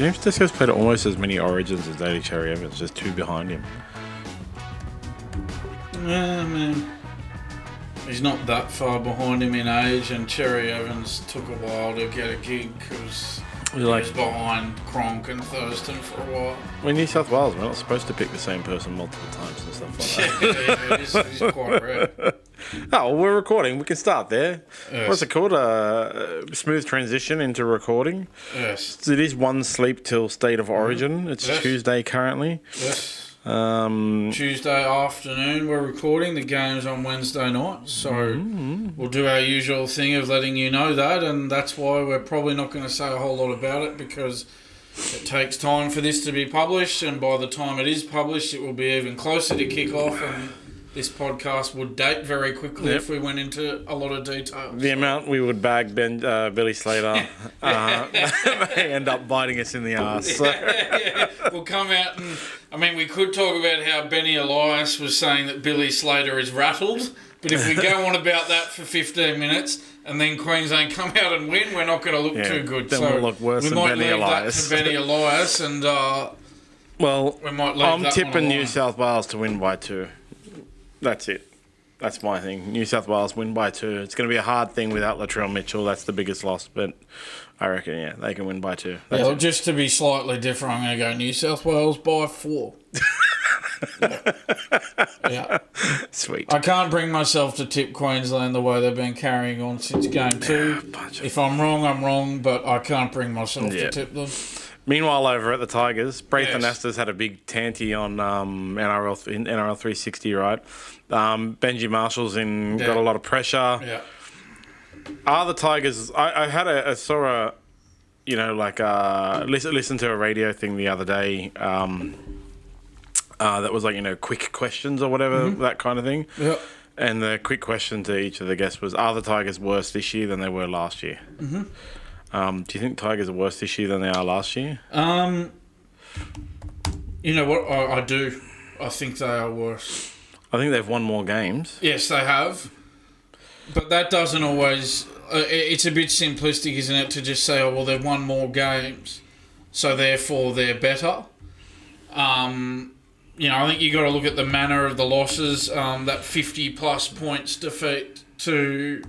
James Tedesco's played almost as many Origins as Daly Cherry Evans, just 2 behind him. Yeah, man. He's not that far behind him in age, and Cherry Evans took a while to get a gig because he was behind Cronk and Thurston for a while. Well, New South Wales, we're not supposed to pick the same person multiple times and stuff like that. Yeah, it's quite rare. Oh, well, we're recording. We can start there. Yes. What's it called? Smooth transition into recording. Yes. It is one sleep till State of Origin. It's Tuesday currently. Yes. Tuesday afternoon we're recording. The game's on Wednesday night, so we'll do our usual thing of letting you know that, and that's why we're probably not going to say a whole lot about it, because it takes time for this to be published, and by the time it is published it will be even closer to kick off, and this podcast would date very quickly if we went into a lot of detail. The amount we would bag Billy Slater may end up biting us in the arse. So. We'll come out and... I mean, we could talk about how Benny Elias was saying that Billy Slater is rattled, but if we go on about that for 15 minutes and then Queensland come out and win, we're not going to look too good. Then we'll look worse than Benny Elias. That to Benny Elias, and we might leave I'm that tipping New South Wales to win by 2. That's it. That's my thing. New South Wales win by 2. It's going to be a hard thing without Latrell Mitchell. That's the biggest loss, but I reckon, they can win by 2. Just to be slightly different, I'm going to go New South Wales by 4. Yeah. Sweet. I can't bring myself to tip Queensland the way they've been carrying on since game 2. If I'm wrong, but I can't bring myself to tip them. Meanwhile, over at the Tigers, Braithen Astor's had a big tanty on NRL 360, right? Benji Marshall's got a lot of pressure. Yeah. Are the Tigers... I saw listened to a radio thing the other day that was quick questions or whatever, that kind of thing. Yeah. And the quick question to each of the guests was, are the Tigers worse this year than they were last year? Mm-hmm. Do you think Tigers are worse this year than they are last year? You know what? I do. I think they are worse. I think they've won more games. Yes, they have. But that doesn't always... it's a bit simplistic, isn't it, to just say, they've won more games, so therefore they're better. I think you got to look at the manner of the losses. That 50-plus points defeat to...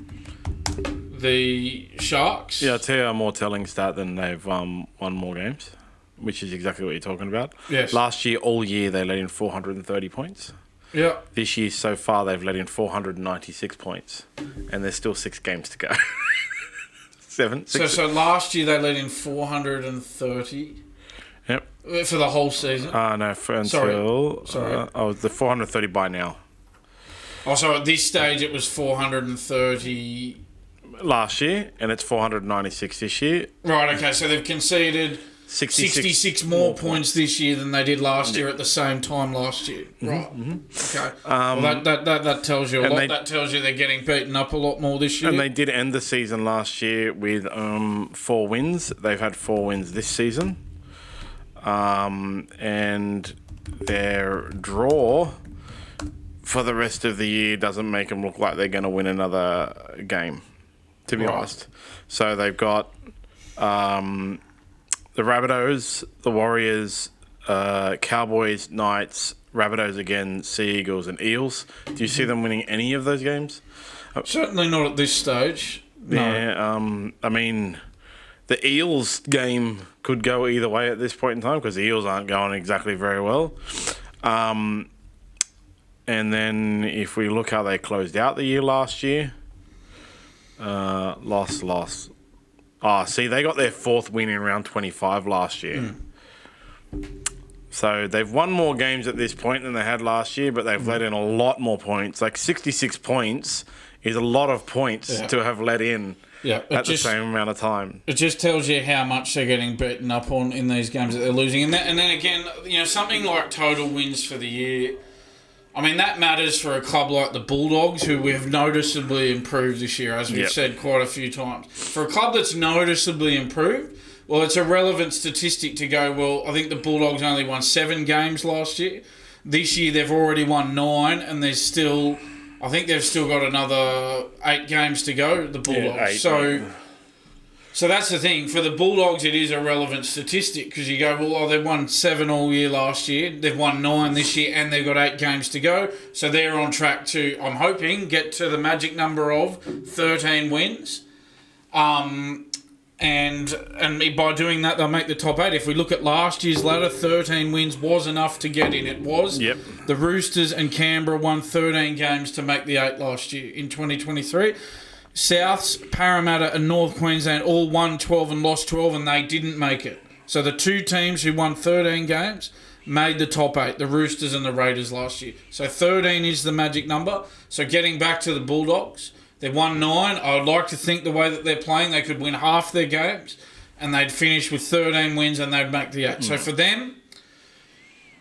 the Sharks. Yeah, I'll tell you a more telling stat than they've won more games, which is exactly what you're talking about. Yes. All year, they let in 430 points. Yeah. This year, so far, they've let in 496 points, and there's still 6 games to go. 7? 6. So last year, they let in 430. Yep. For the whole season? No, until... Sorry. The 430 by now. Oh, so at this stage, it was 430... last year, and it's 496 this year. Right, okay, so they've conceded 66 more points this year than they did last year at the same time last year. Right. Mm-hmm. Okay. That tells you a lot. That tells you they're getting beaten up a lot more this year. And they did end the season last year with 4 wins. They've had 4 wins this season. And their draw for the rest of the year doesn't make them look like they're going to win another game, to be honest. So they've got the Rabbitohs, the Warriors, Cowboys, Knights, Rabbitohs again, Sea Eagles and Eels. Do you see them winning any of those games? Certainly not at this stage. No. Yeah, I mean, the Eels game could go either way at this point in time because the Eels aren't going exactly very well. And then if we look how they closed out the year last year, loss. They got their 4th win in round 25 last year. So they've won more games at this point than they had last year, but they've let in a lot more points. Like 66 points is a lot of points to have let in at the same amount of time. It just tells you how much they're getting beaten up on in these games that they're losing. And then again, something like total wins for the year... I mean, that matters for a club like the Bulldogs, who we have noticeably improved this year, as we've said quite a few times. For a club that's noticeably improved, well, it's a relevant statistic to go, well, I think the Bulldogs only won 7 games last year. This year, they've already won 9, and they've still got another 8 games to go, the Bulldogs. 8, So that's the thing. For the Bulldogs, it is a relevant statistic because you go, well, they've won 7 all year last year. They've won 9 this year and they've got 8 games to go. So they're on track to, I'm hoping, get to the magic number of 13 wins. And by doing that, they'll make the top 8. If we look at last year's ladder, 13 wins was enough to get in. It was. Yep. The Roosters and Canberra won 13 games to make the 8 last year in 2023. Souths, Parramatta and North Queensland all won 12 and lost 12 and they didn't make it. So the 2 teams who won 13 games made the top 8, the Roosters and the Raiders last year. So 13 is the magic number. So getting back to the Bulldogs, they've won 9. I would like to think the way that they're playing, they could win half their games and they'd finish with 13 wins and they'd make the 8. So for them,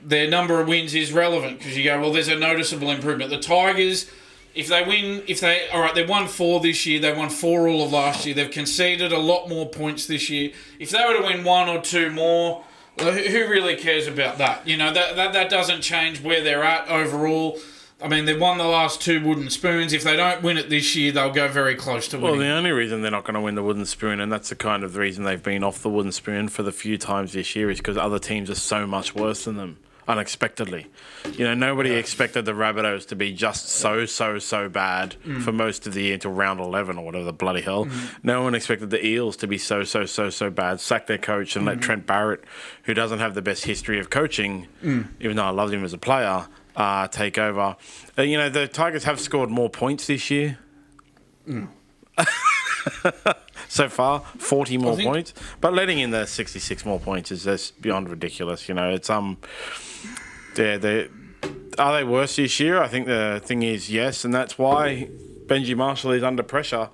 their number of wins is relevant because you go, well, there's a noticeable improvement. The Tigers... they won 4 this year, they won 4 all of last year, they've conceded a lot more points this year. If they were to win 1 or 2 more, who really cares about that? You know, that doesn't change where they're at overall. I mean, they've won the last 2 wooden spoons. If they don't win it this year, they'll go very close to winning. Well, the only reason they're not going to win the wooden spoon, and that's the kind of reason they've been off the wooden spoon for the few times this year, is because other teams are so much worse than them. Unexpectedly. You know, nobody expected the Rabbitohs to be just so bad for most of the year until round 11 or whatever the bloody hell. No one expected the Eels to be so bad, sack their coach and let Trent Barrett, who doesn't have the best history of coaching, even though I loved him as a player, take over. You know, the Tigers have scored more points this year. So far, 40 more points. But letting in the 66 more points is just beyond ridiculous. You know, it's are they worse this year? I think the thing is yes, and that's why Benji Marshall is under pressure.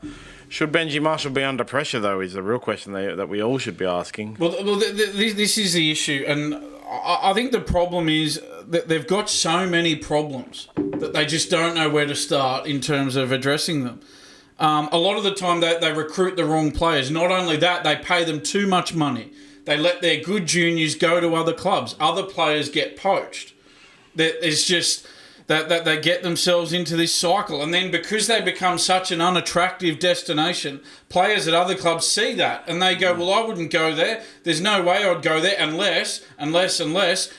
Should Benji Marshall be under pressure, though, is the real question that we all should be asking. Well, this is the issue, and I think the problem is that they've got so many problems that they just don't know where to start in terms of addressing them. A lot of the time they recruit the wrong players. Not only that, they pay them too much money. They let their good juniors go to other clubs. Other players get poached. It's just that they get themselves into this cycle. And then because they become such an unattractive destination, players at other clubs see that and they go, well, I wouldn't go there. There's no way I'd go there unless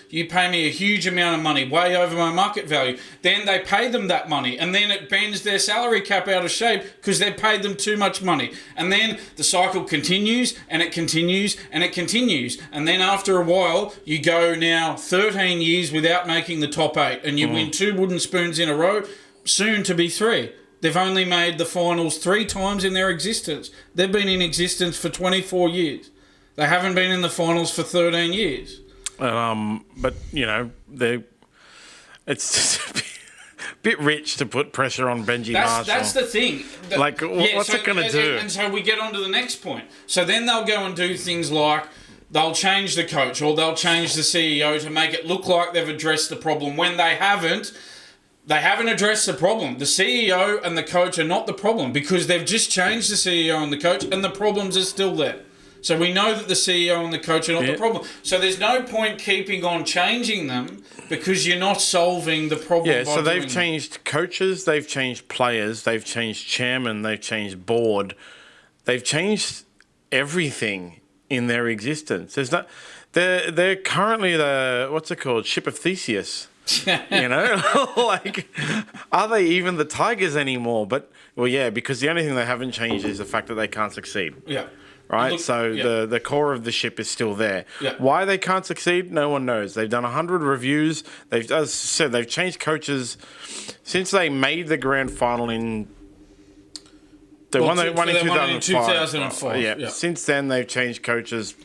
you pay me a huge amount of money, way over my market value. Then they pay them that money and then it bends their salary cap out of shape because they've paid them too much money. And then the cycle continues and it continues and it continues. And then after a while, you go now 13 years without making the top 8 and you win 2 wooden spoons in a row, soon to be 3. They've only made the finals 3 times in their existence. They've been in existence for 24 years. They haven't been in the finals for 13 years. But, you know, it's just a bit rich to put pressure on Benji Marshall. That's the thing. What's it going to do? And so we get on to the next point. So then they'll go and do things like they'll change the coach or they'll change the CEO to make it look like they've addressed the problem when they haven't. They haven't addressed the problem. The CEO and the coach are not the problem because they've just changed the CEO and the coach and the problems are still there. So we know that the CEO and the coach are not the problem. So there's no point keeping on changing them because you're not solving the problem. Yeah, so they've changed coaches, they've changed players, they've changed chairman, they've changed board. They've changed everything in their existence. They're currently the, what's it called, ship of Theseus. You know, like, are they even the Tigers anymore? But, well, yeah, because the only thing they haven't changed is the fact that they can't succeed. Yeah. Right? Look, the core of the ship is still there. Yeah. Why they can't succeed, no one knows. They've done 100 reviews. As I said, they've changed coaches since they made the grand final in... They won in 2005. Yeah. Since then, they've changed coaches...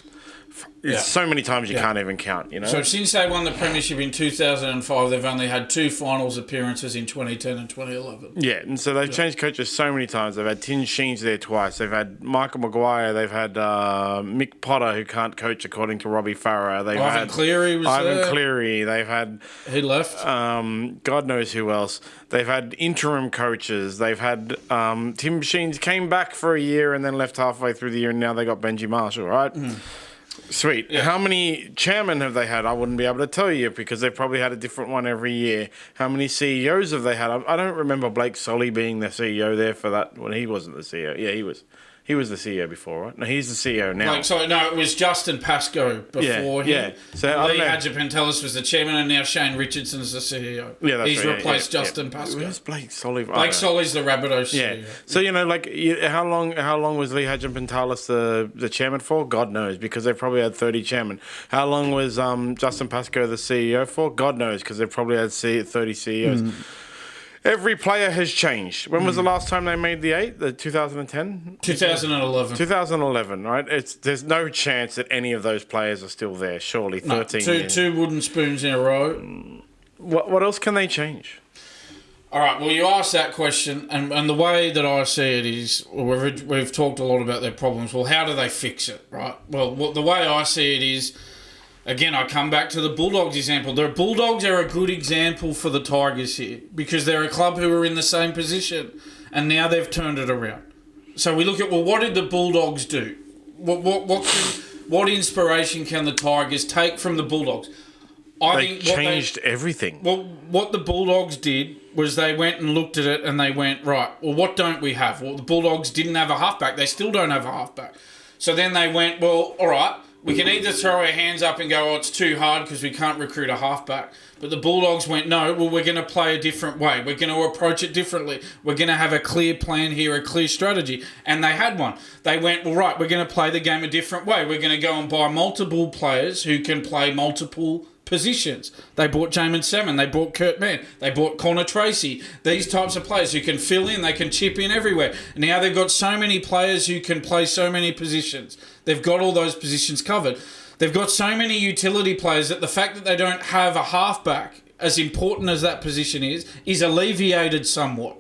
It's so many times you can't even count, you know? So since they won the premiership in 2005, they've only had 2 finals appearances in 2010 and 2011. Yeah, and so they've changed coaches so many times. They've had Tim Sheens there twice. They've had Michael Maguire. They've had Mick Potter, who can't coach according to Robbie Farah. They've Ivan Cleary was there. Ivan Cleary. They've had... He left. God knows who else. They've had interim coaches. They've had... Tim Sheens came back for a year and then left halfway through the year, and now they got Benji Marshall, right? Sweet. Yeah. How many chairmen have they had? I wouldn't be able to tell you because they've probably had a different one every year. How many CEOs have they had? I don't remember Blake Solly being the CEO there for that when he wasn't the CEO. Yeah, he was. He was the CEO before, right? No, he's the CEO now. It was Justin Pascoe before him. Yeah. So Lee Hadjipantelis was the chairman, and now Shane Richardson's the CEO. Yeah, that's He's right. replaced Justin Pascoe. Where's Blake Solly? Blake Solly's the Rabbitohs CEO. Yeah. So, how long was Lee Hadjipantelis the chairman for? God knows, because they've probably had 30 chairmen. How long was Justin Pascoe the CEO for? God knows, because they've probably had 30 CEOs. Every player has changed. When was the last time they made the 8? The 2010? 2011. 2011, right? There's no chance that any of those players are still there, surely. 13 years. Two wooden spoons in a row. What else can they change? All right, well, you asked that question, and the way that I see it is, we've talked a lot about their problems. Well, how do they fix it, right? Well, the way I see it is, again, I come back to the Bulldogs example. The Bulldogs are a good example for the Tigers here because they're a club who are in the same position and now they've turned it around. So we look at, well, what did the Bulldogs do? What inspiration can the Tigers take from the Bulldogs? They changed everything. Well, what the Bulldogs did was they went and looked at it and they went, right, well, what don't we have? Well, the Bulldogs didn't have a halfback. They still don't have a halfback. So then they went, well, all right, we can either throw our hands up and go, oh, it's too hard because we can't recruit a halfback. But the Bulldogs went, no, well, we're going to play a different way. We're going to approach it differently. We're going to have a clear plan here, a clear strategy. And they had one. They went, well, right, we're going to play the game a different way. We're going to go and buy multiple players who can play multiple positions. They bought Jamin Salmon. They bought Kurt Mann. They bought Connor Tracy. These types of players who can fill in. They can chip in everywhere. Now they've got so many players who can play so many positions. They've got all those positions covered. They've got so many utility players that the fact that they don't have a halfback, as important as that position is alleviated somewhat.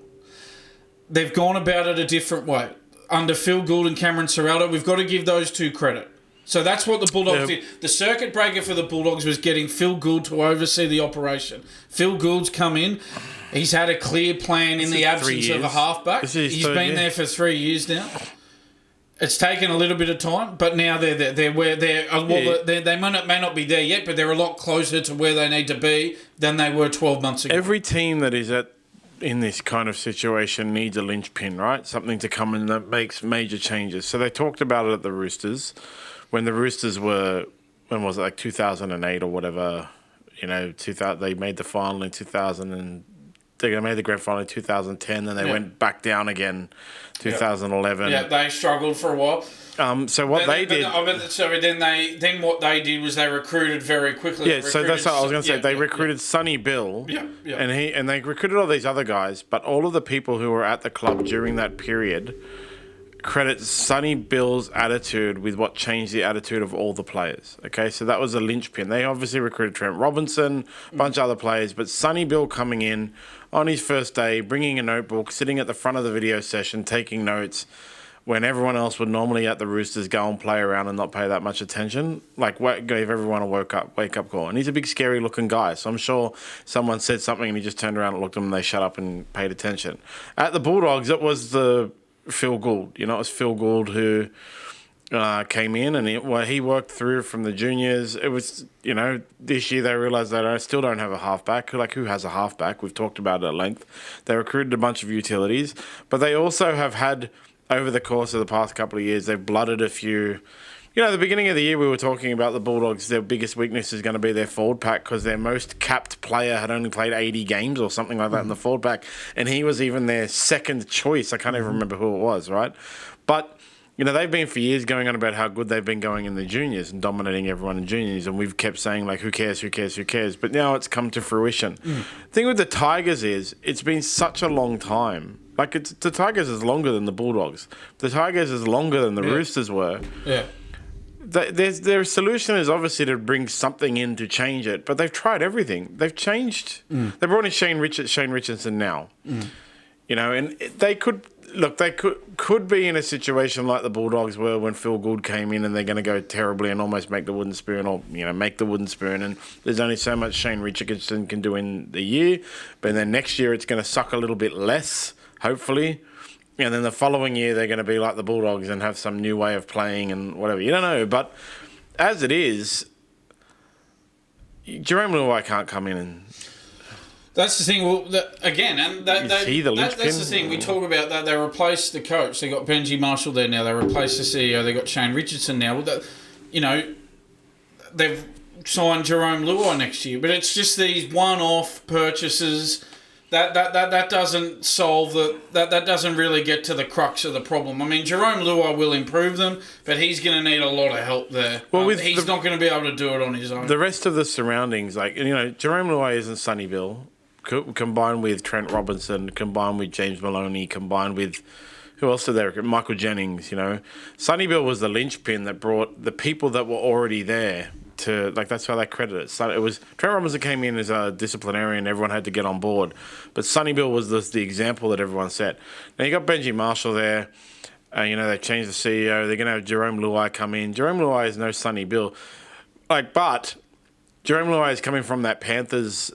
They've gone about it a different way. Under Phil Gould and Cameron Ciraldo, we've got to give those two credit. So that's what the Bulldogs did. The circuit breaker for the Bulldogs was getting Phil Gould to oversee the operation. Phil Gould's come in. He's had a clear plan in the absence of a halfback. He's been there for 3 years now. It's taken a little bit of time, but now they're there. They may not be there yet, but they're a lot closer to where they need to be than they were 12 months ago. Every team that is in this kind of situation needs a linchpin, right? Something to come in that makes major changes. So they talked about it at the Roosters. When the Roosters were, when was it, like 2008 or whatever, they made the final in 2000 and they made the grand final in 2010, then they went back down again 2011. Yeah, they struggled for a while. So what they did... Then what they did was they recruited very quickly. Yeah, so that's what I was going to say. They recruited Sonny Bill, and they recruited all these other guys, but all of the people who were at the club during that period credit Sonny Bill's attitude with what changed the attitude of all the players. Okay, so that was a linchpin. They obviously recruited Trent Robinson, a bunch of other players, but Sonny Bill coming in on his first day, bringing a notebook, sitting at the front of the video session, taking notes, when everyone else would normally at the Roosters go and play around and not pay that much attention, gave everyone a wake up call. And he's a big, scary looking guy. So I'm sure someone said something and he just turned around and looked at them and they shut up and paid attention. At the Bulldogs, it was Phil Gould. It was Phil Gould who came in and he worked through from the juniors. It was, this year they realised they still don't have a halfback. Who has a halfback? We've talked about it at length. They recruited a bunch of utilities, but they also have had, over the course of the past couple of years, they've blooded a few. At the beginning of the year, we were talking about the Bulldogs. Their biggest weakness is going to be their forward pack because their most capped player had only played 80 games or something like that in the forward pack. And he was even their second choice. I can't even remember who it was, right? But, they've been for years going on about how good they've been going in the juniors and dominating everyone in juniors. And we've kept saying, who cares? But now it's come to fruition. The thing with the Tigers is it's been such a long time. The Tigers is longer than the Bulldogs. The Tigers is longer than the Roosters were. Yeah. Their solution is obviously to bring something in to change it, but they've tried everything. They've changed. They brought in Shane Richardson now. And they could be in a situation like the Bulldogs were when Phil Gould came in, and they're going to go terribly and almost make the wooden spoon, or make the wooden spoon. And there's only so much Shane Richardson can do in the year, but then next year it's going to suck a little bit less, hopefully. And then the following year, they're going to be like the Bulldogs and have some new way of playing and whatever. You don't know. But as it is, Jerome Luai can't come in and... That's the thing. Well, again, and see the that's the linchpin? thing. We talk about that. They replaced the coach. They got Benji Marshall there now. They replaced the CEO. They got Shane Richardson now. Well, they've signed Jerome Luai next year. But it's just these one-off purchases that doesn't solve that doesn't really get to the crux of the problem. I mean, Jerome Luai will improve them, but he's going to need a lot of help there. Well, he's not going to be able to do it on his own. The rest of the surroundings, Jerome Luai isn't Sonny Bill. Combined with Trent Robinson, combined with James Maloney, combined with who else did there? Michael Jennings. Sonny Bill was the linchpin that brought the people that were already there to that's how they credit it. So it was Trent Robinson came in as a disciplinarian, everyone had to get on board, but Sonny Bill was the example that everyone set. Now you got Benji Marshall there. They changed the CEO. They're going to have Jerome Luai come in. Jerome Luai is no Sonny Bill, but Jerome Luai is coming from that Panthers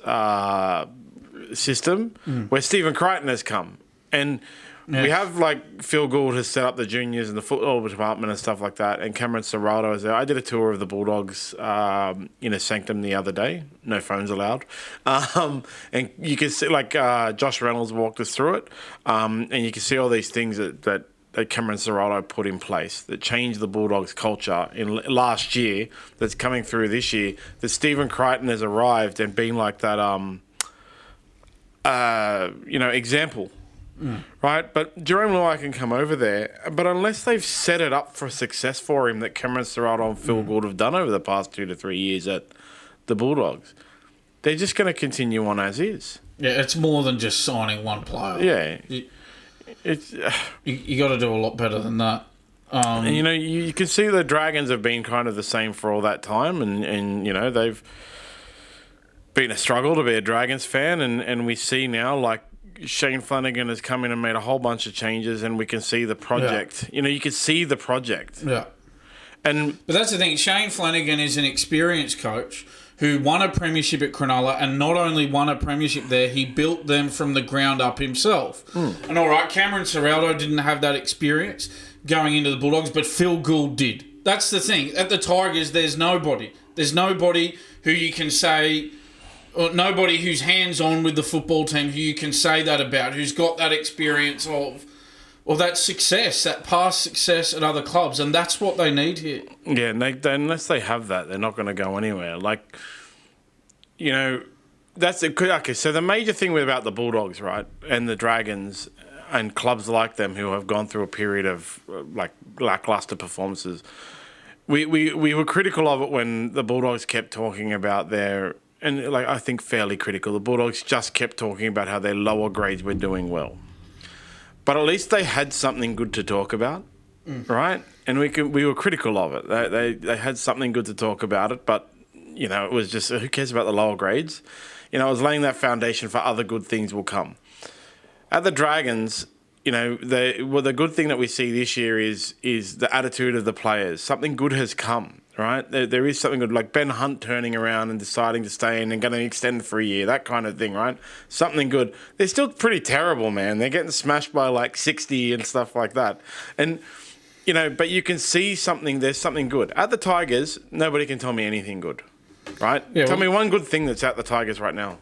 system where Stephen Crichton has come, and we have Phil Gould has set up the juniors and the football department and stuff like that, and Cameron Serrato is there. I did a tour of the Bulldogs in a sanctum the other day, no phones allowed, and you can see Josh Reynolds walked us through it, and you can see all these things that Cameron Serrato put in place that changed the Bulldogs culture in last year, that's coming through this year, that Stephen Crichton has arrived and been like that example, right? But Jerome Luai can come over there, but unless they've set it up for success for him that Cameron Serrato and Phil Gould have done over the past 2 to 3 years at the Bulldogs, they're just going to continue on as is. Yeah, it's more than just signing one player. Yeah. You got to do a lot better than that. And, you can see the Dragons have been kind of the same for all that time, and they've been a struggle to be a Dragons fan, and we see now Shane Flanagan has come in and made a whole bunch of changes, and we can see the project. Yeah. You can see the project. Yeah. But that's the thing. Shane Flanagan is an experienced coach who won a premiership at Cronulla, and not only won a premiership there, he built them from the ground up himself. And all right, Cameron Serrato didn't have that experience going into the Bulldogs, but Phil Gould did. That's the thing. At the Tigers, there's nobody. There's nobody who you can say, or nobody who's hands-on with the football team who you can say that about, who's got that experience or that success, that past success at other clubs, and that's what they need here. Yeah, and unless they have that, they're not going to go anywhere. That's okay. So the major thing about the Bulldogs, right, and the Dragons, and clubs like them who have gone through a period of lackluster performances, we were critical of it when the Bulldogs kept talking about I think fairly critical. The Bulldogs just kept talking about how their lower grades were doing well. But at least they had something good to talk about, right? And we were critical of it. They had something good to talk about it, but, it was just, who cares about the lower grades? It was laying that foundation for other good things will come. At the Dragons, the good thing that we see this year is the attitude of the players. Something good has come, right? There is something good, like Ben Hunt turning around and deciding to stay in and going to extend for a year, that kind of thing, right? Something good. They're still pretty terrible, man. They're getting smashed by 60 and stuff like that. And, but you can see something, there's something good. At the Tigers, nobody can tell me anything good, right? Yeah, tell me one good thing that's at the Tigers right now.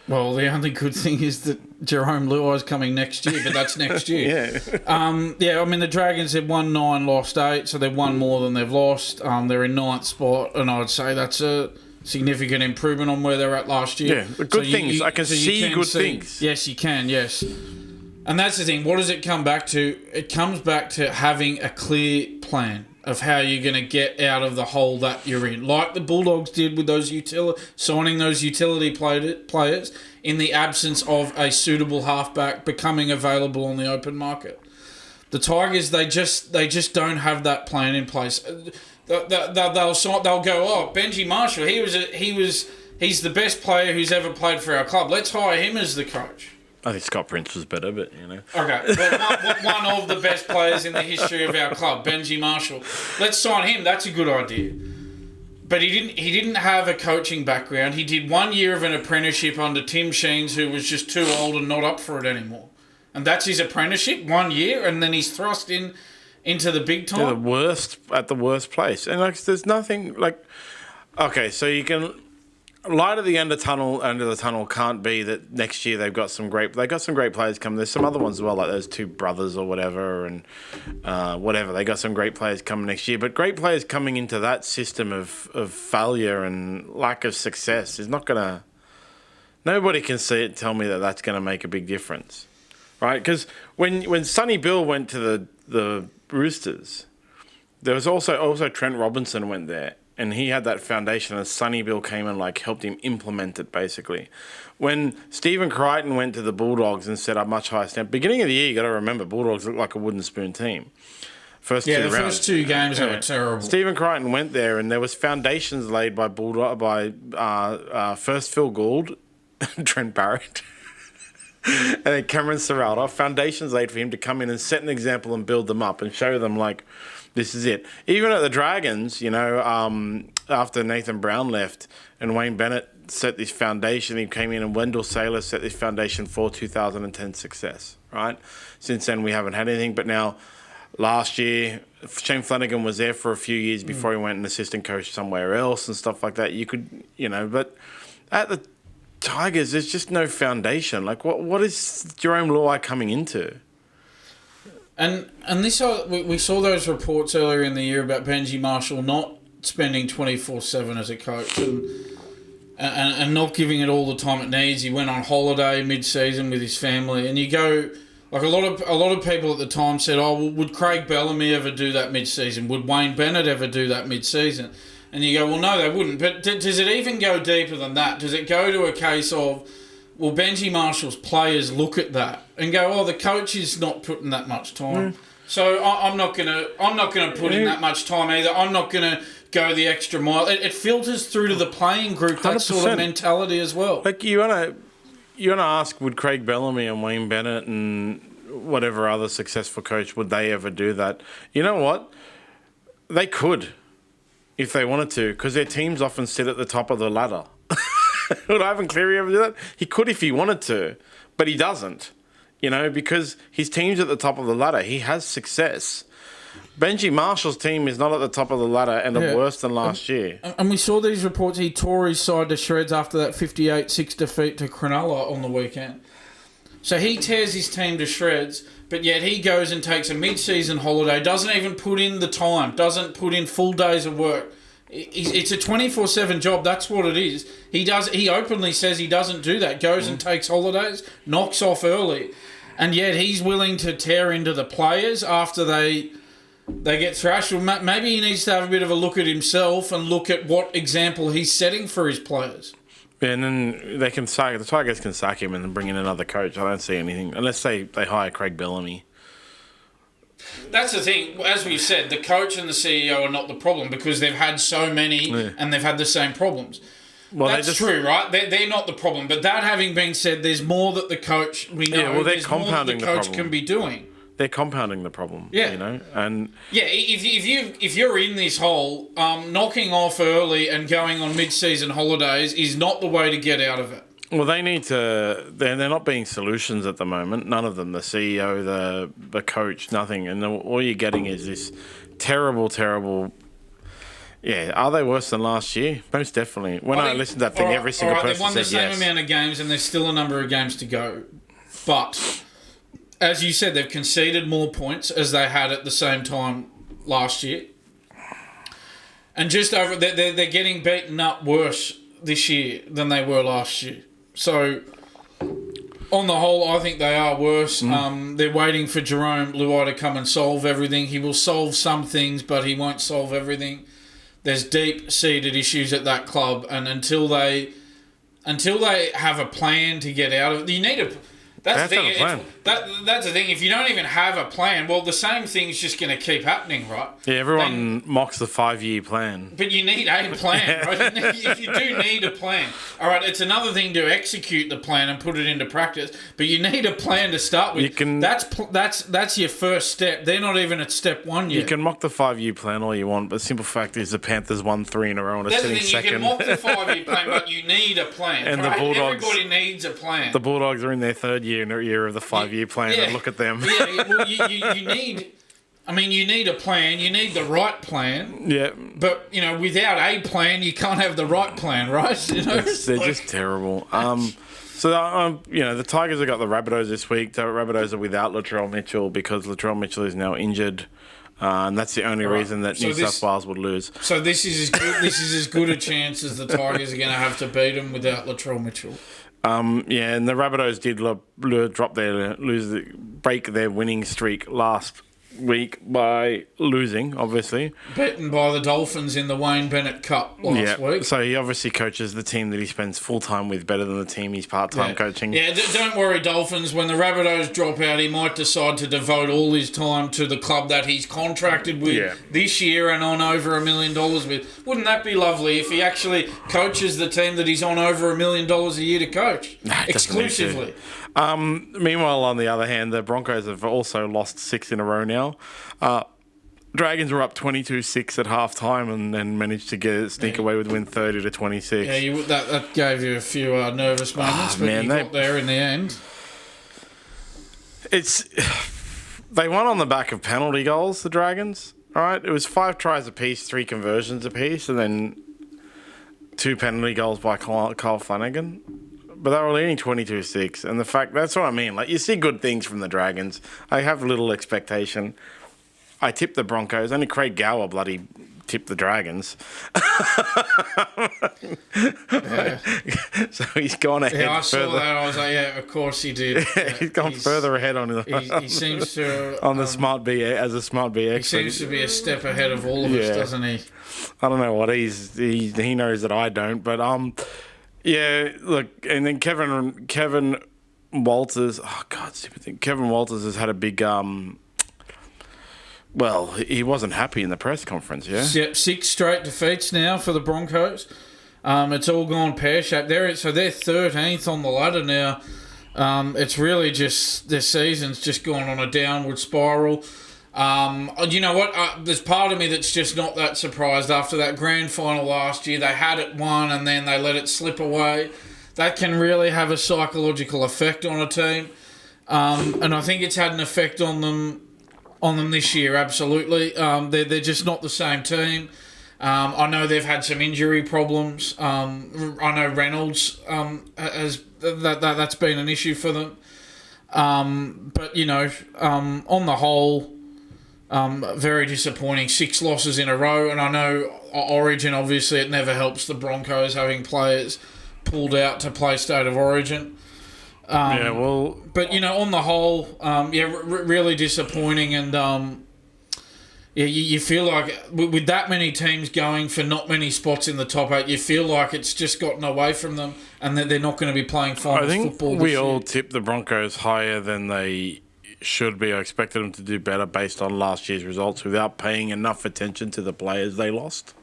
Well, the only good thing is that Jerome Luai is coming next year, but that's next year. The Dragons have won 9, lost 8, so they've won more than they've lost. They're in 9th spot, and I'd say that's a significant improvement on where they're at last year. Yeah, good things. I can see good things. Yes, you can, yes. And that's the thing. What does it come back to? It comes back to having a clear plan of how you're going to get out of the hole that you're in. Like the Bulldogs did with those signing those utility players in the absence of a suitable halfback becoming available on the open market. The Tigers, they just don't have that plan in place. They'll go, Benji Marshall, he's the best player who's ever played for our club. Let's hire him as the coach. I think Scott Prince was better, but Okay, well, one of the best players in the history of our club, Benji Marshall. Let's sign him. That's a good idea. But he didn't have a coaching background. He did 1 year of an apprenticeship under Tim Sheens, who was just too old and not up for it anymore. And that's his apprenticeship, 1 year, and then he's thrust into the big time. At the worst place. And there's nothing okay, so you can. light at the end of the tunnel can't be that next year they got some great players coming. There's some other ones as well, like those two brothers or whatever, and whatever. They got some great players coming next year, but great players coming into that system of failure and lack of success is not gonna. Nobody can see it. Tell me that that's gonna make a big difference, right? Because when Sonny Bill went to the Roosters, there was also Trent Robinson went there. And he had that foundation, and Sonny Bill came and helped him implement it. Basically, when Stephen Crichton went to the Bulldogs and set up much higher standard, beginning of the year, you got to remember Bulldogs looked like a wooden spoon team. First two games they were terrible. Stephen Crichton went there, and there was foundations laid by first Phil Gould, Trent Barrett, and then Cameron Serralda. Foundations laid for him to come in and set an example and build them up and show them this is it. Even at the Dragons, after Nathan Brown left and Wayne Bennett set this foundation, he came in and Wendell Saylor set this foundation for 2010 success, right? Since then, we haven't had anything. But now, last year, Shane Flanagan was there for a few years before he went an assistant coach somewhere else and stuff like that. You could, but at the Tigers, there's just no foundation. What is Jerome Luai coming into? And this we saw those reports earlier in the year about Benji Marshall not spending 24/7 as a coach and not giving it all the time it needs. He went on holiday mid-season with his family, and you go a lot of people at the time said, "Oh, well, would Craig Bellamy ever do that mid-season? Would Wayne Bennett ever do that mid-season?" And you go, "Well, no, they wouldn't." But does it even go deeper than that? Does it go to a case of, well, Benji Marshall's players look at that and go, "Oh, the coach is not putting that much time, so I'm not gonna put in that much time either. I'm not gonna go the extra mile." It filters through to the playing group, that 100%. Sort of mentality as well. You wanna ask, would Craig Bellamy and Wayne Bennett and whatever other successful coach, would they ever do that? You know what? They could, if they wanted to, because their teams often sit at the top of the ladder. Would Ivan Cleary ever do that? He could if he wanted to, but he doesn't, because his team's at the top of the ladder. He has success. Benji Marshall's team is not at the top of the ladder and are worse than last year. And we saw these reports. He tore his side to shreds after that 58-6 defeat to Cronulla on the weekend. So he tears his team to shreds, but yet he goes and takes a mid-season holiday, doesn't even put in the time, doesn't put in full days of work. It's a 24/7 job. That's what it is. He openly says he doesn't do that. Goes and takes holidays, knocks off early, and yet he's willing to tear into the players after they get thrashed. Well, maybe he needs to have a bit of a look at himself and look at what example he's setting for his players. Yeah, and then the Tigers can sack him and then bring in another coach. I don't see anything unless they hire Craig Bellamy. That's the thing. As we've said, the coach and the CEO are not the problem because they've had so many and they've had the same problems. Well, that's true, right? They're not the problem. But that having been said, there's more that the coach, we know, they're compounding the coach can be doing. They're compounding the problem, and if you're in this hole, knocking off early and going on mid-season holidays is not the way to get out of it. Well, they need to. They're not being solutions at the moment. None of them. The CEO, the coach, nothing. And all you're getting is this terrible, terrible. Yeah, are they worse than last year? Most definitely. When I listen to that thing, every single person says yes. They've won the same amount of games, and there's still a number of games to go. But as you said, they've conceded more points as they had at the same time last year, and they're getting beaten up worse this year than they were last year. So, on the whole, I think they are worse. They're waiting for Jerome Luai to come and solve everything. He will solve some things, but he won't solve everything. There's deep-seated issues at that club, and until they have a plan to get out of it, you need a. That's the thing. That's the thing. If you don't even have a plan, well, the same thing's just going to keep happening, right? Yeah, everyone mocks the 5-year plan. But you need a plan, right? You do need a plan. All right, it's another thing to execute the plan and put it into practice, but you need a plan to start with. That's your first step. They're not even at step one yet. You can mock the 5-year plan all you want, but the simple fact is the Panthers won 3 in a row and are sitting second. You can mock the 5-year plan, but you need a plan. And right? The Bulldogs, everybody needs a plan. The Bulldogs are in their 3rd year of the 5-year plan, and look at them. Yeah, well, you need I mean, you need a plan. You need the right plan. Yeah. But, without a plan, you can't have the right plan, right? They're just terrible. The Tigers have got the Rabbitohs this week. The Rabbitohs are without Latrell Mitchell because Latrell Mitchell is now injured. And that's the only reason that New South Wales would lose. So this is as good a chance as the Tigers are going to have to beat them without Latrell Mitchell. And the Rabbitohs did break their winning streak last week by losing, obviously. Beaten by the Dolphins in the Wayne Bennett Cup last week. So he obviously coaches the team that he spends full time with better than the team he's part-time coaching. Yeah, don't worry, Dolphins. When the Rabbitohs drop out, he might decide to devote all his time to the club that he's contracted with this year and on over $1 million with. Wouldn't that be lovely if he actually coaches the team that he's on over $1 million a year to coach? Exclusively. Meanwhile, on the other hand, the Broncos have also lost 6 in a row now. Dragons were up 22-6 at half-time and then managed to sneak away with win 30-26. Yeah, that gave you a few nervous moments, but you got there in the end. They won on the back of penalty goals, the Dragons. All right, it was 5 tries apiece, 3 conversions apiece, and then 2 penalty goals by Kyle Flanagan. But they were leading 22-6, and that's what I mean. Like, you see good things from the Dragons. I have little expectation. I tipped the Broncos. Only Craig Gower bloody tipped the Dragons. So he's gone ahead. Yeah, I saw that. I was like, yeah, of course he did. He's gone further ahead on he seems to on the SmartB as a SmartB expert. He seems to be a step ahead of all of us, doesn't he? I don't know what he knows that I don't, but yeah, look, and then Kevin Walters. Oh God, stupid thing. Kevin Walters has had a big. Well, he wasn't happy in the press conference. Yeah. Yep, 6 straight defeats now for the Broncos. It's all gone pear-shaped. They're 13th on the ladder now. It's really just their season's just gone on a downward spiral. You know what? There's part of me that's just not that surprised. After that grand final last year, they had it won and then they let it slip away. That can really have a psychological effect on a team. And I think it's had an effect on them this year, absolutely. They're just not the same team. I know they've had some injury problems. I know Reynolds that's been an issue for them. But, on the whole, very disappointing. 6 losses in a row. And I know Origin, obviously, it never helps the Broncos having players pulled out to play State of Origin. But, on the whole, really disappointing. And, you feel like with that many teams going for not many spots in the top 8, you feel like it's just gotten away from them and that they're not going to be playing finals football this year. We all tipped the Broncos higher than they should be. I expected them to do better based on last year's results without paying enough attention to the players they lost.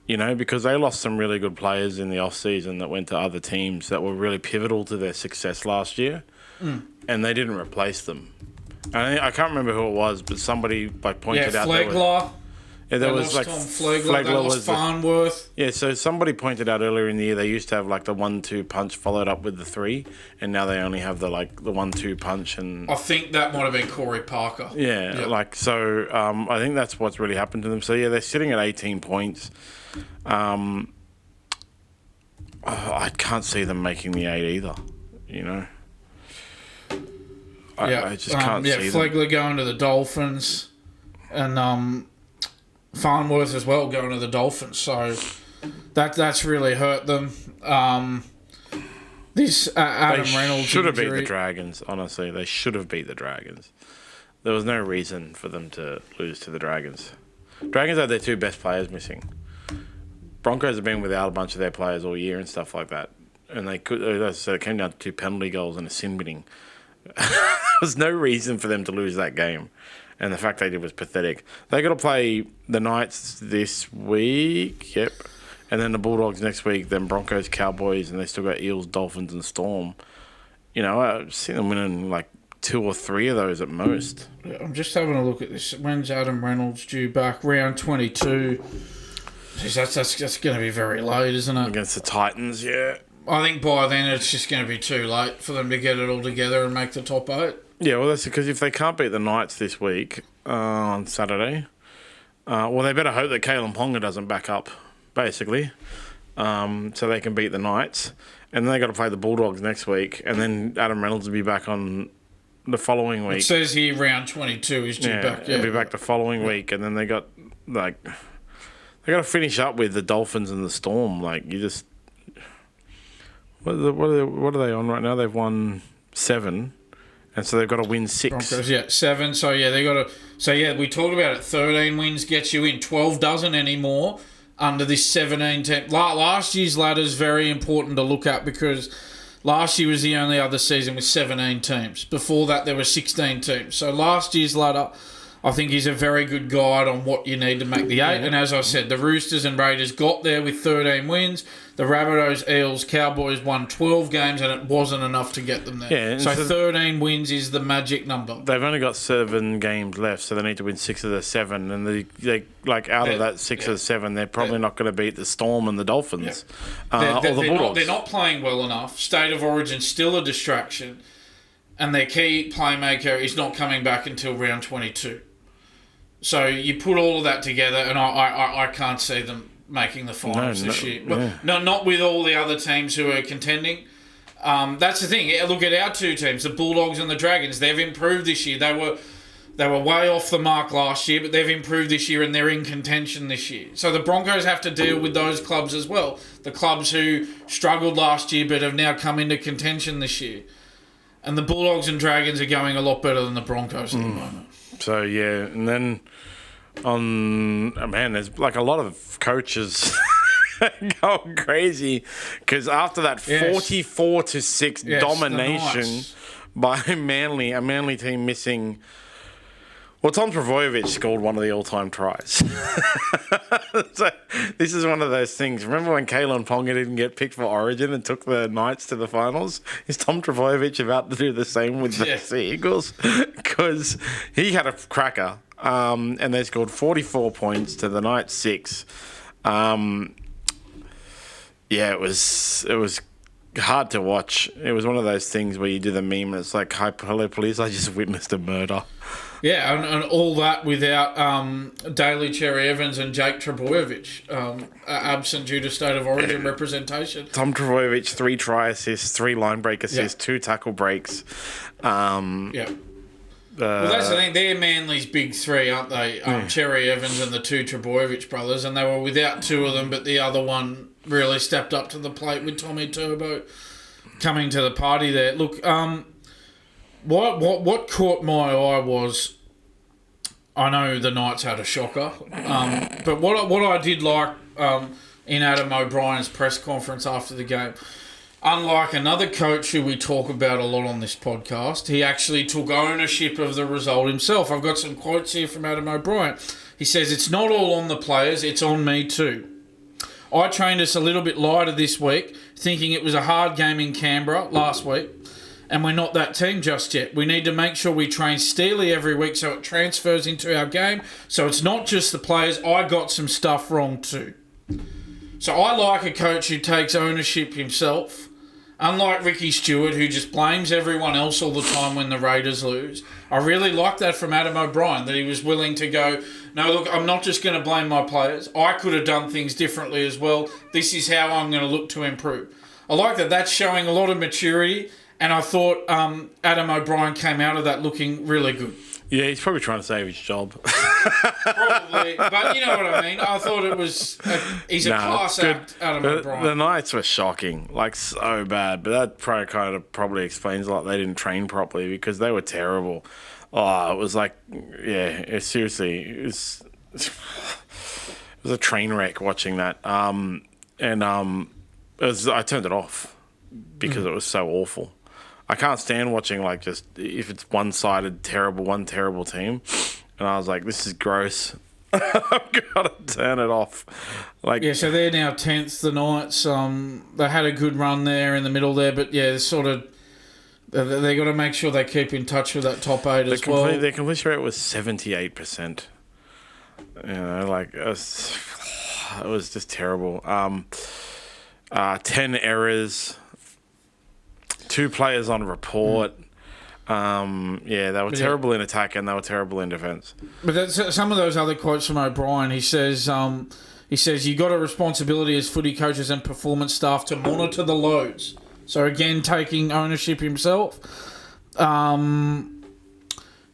Because they lost some really good players in the off-season that went to other teams that were really pivotal to their success last year, and they didn't replace them. I can't remember who it was, but somebody pointed out... Flegler. There was Tom Flegler. They lost Farnworth. So somebody pointed out earlier in the year they used to have the 1-2 punch followed up with the 3, and now they only have the 1-2 punch. And I think that might have been Corey Parker. Yeah, yep. I think that's what's really happened to them. So yeah, they're sitting at 18 points. I can't see them making the 8 either. I just can't see them. Flegler going to the Dolphins, and Farnworth as well going to the Dolphins. So that's really hurt them. This Adam Reynolds should have beat the Dragons. Honestly, they should have beat the Dragons. There was no reason for them to lose to the Dragons. Dragons had their 2 best players missing. Broncos have been without a bunch of their players all year and stuff like that. And they could, as I said, it came down to 2 penalty goals and a sin binning. There was no reason for them to lose that game. And the fact they did was pathetic. They got to play the Knights this week. Yep. And then the Bulldogs next week, then Broncos, Cowboys, and they still got Eels, Dolphins, and Storm. I've seen them winning 2 or 3 of those at most. I'm just having a look at this. When's Adam Reynolds due back? Round 22. Jeez, that's going to be very late, isn't it? Against the Titans, yeah. I think by then it's just going to be too late for them to get it all together and make the top 8. Yeah, well, that's because if they can't beat the Knights this week on Saturday, well, they better hope that Kalen Ponga doesn't back up, basically, so they can beat the Knights. And then they got to play the Bulldogs next week, and then Adam Reynolds will be back on the following week. It says here round 22 is due back. Yeah, he'll be back the following week, and then they got they got to finish up with the Dolphins and the Storm. Like you just, what are they on right now? They've won 7. And so they've got to win 6. Broncos, 7. So, they got to... So, we talked about it. 13 wins gets you in. 12 doesn't anymore under this 17 team. Last year's ladder is very important to look at because last year was the only other season with 17 teams. Before that, there were 16 teams. So, last year's ladder, I think, is a very good guide on what you need to make the 8. And as I said, the Roosters and Raiders got there with 13 wins. The Rabbitohs, Eels, Cowboys won 12 games and it wasn't enough to get them there. Yeah, so 13 wins is the magic number. They've only got 7 games left, so they need to win 6 of the 7. And they out of that 6 of the 7, they're probably not going to beat the Storm and the Dolphins or the Bulldogs. They're not playing well enough. State of Origin's still a distraction. And their key playmaker is not coming back until round 22. So you put all of that together, and I can't see them making the finals this year. Not with all the other teams who are contending. That's the thing. Look at our 2 teams, the Bulldogs and the Dragons. They've improved this year. They were way off the mark last year, but they've improved this year and they're in contention this year. So the Broncos have to deal with those clubs as well. The clubs who struggled last year but have now come into contention this year. And the Bulldogs and Dragons are going a lot better than the Broncos at the moment. So, and then there's like a lot of coaches going crazy because after that 44-6 domination by Manly, a Manly team missing... Well, Tom Trbojevic scored one of the all-time tries. So this is one of those things. Remember when Kalen Ponga didn't get picked for Origin and took the Knights to the finals? Is Tom Trbojevic about to do the same with the Sea Eagles? Because he had a cracker, and they scored 44 points to the Knights 6. It was hard to watch. It was one of those things where you do the meme and it's like, hi, hello, police, I just witnessed a murder. Yeah, and all that without Daly Cherry Evans and Jake Trbojevic, absent due to State of Origin representation. Tom Trbojevic, 3 try assists, 3 line break assists, 2 tackle breaks. Well, that's the thing. They're Manly's big 3, aren't they? Cherry Evans and the 2 Trbojevic brothers, and they were without 2 of them, but the other one really stepped up to the plate with Tommy Turbo coming to the party there. Look, what caught my eye was, I know the Knights had a shocker, but what I did like in Adam O'Brien's press conference after the game, unlike another coach who we talk about a lot on this podcast, he actually took ownership of the result himself. I've got some quotes here from Adam O'Brien. He says, "It's not all on the players, it's on me too. I trained us a little bit lighter this week, thinking it was a hard game in Canberra last week, and we're not that team just yet. We need to make sure we train steely every week so it transfers into our game. So it's not just the players. I got some stuff wrong too." So I like a coach who takes ownership himself. Unlike Ricky Stewart, who just blames everyone else all the time when the Raiders lose. I really like that from Adam O'Brien, that he was willing to go, no, look, I'm not just going to blame my players. I could have done things differently as well. This is how I'm going to look to improve. I like that. That's showing a lot of maturity, and I thought Adam O'Brien came out of that looking really good. Yeah, he's probably trying to save his job. Probably, but you know what I mean. I thought it was... he's a class act, Adam O'Brien. The Knights were shocking, like so bad. But that probably explains a lot. They didn't train properly because they were terrible. Oh, it was like... Yeah, seriously. It was a train wreck watching that. I turned it off because it was so awful. I can't stand watching just if it's one terrible team, and I was like, this is gross. I've got to turn it off. So they're now 10th. The Knights, they had a good run there in the middle there, but they got to make sure they keep in touch with that top 8 as well. Their completion rate was 78%. It was just terrible. 10 errors. 2 players on report. They were terrible in attack and they were terrible in defence. But that's, some of those other quotes from O'Brien, he says, you got a responsibility as footy coaches and performance staff to monitor the loads. So again, taking ownership himself.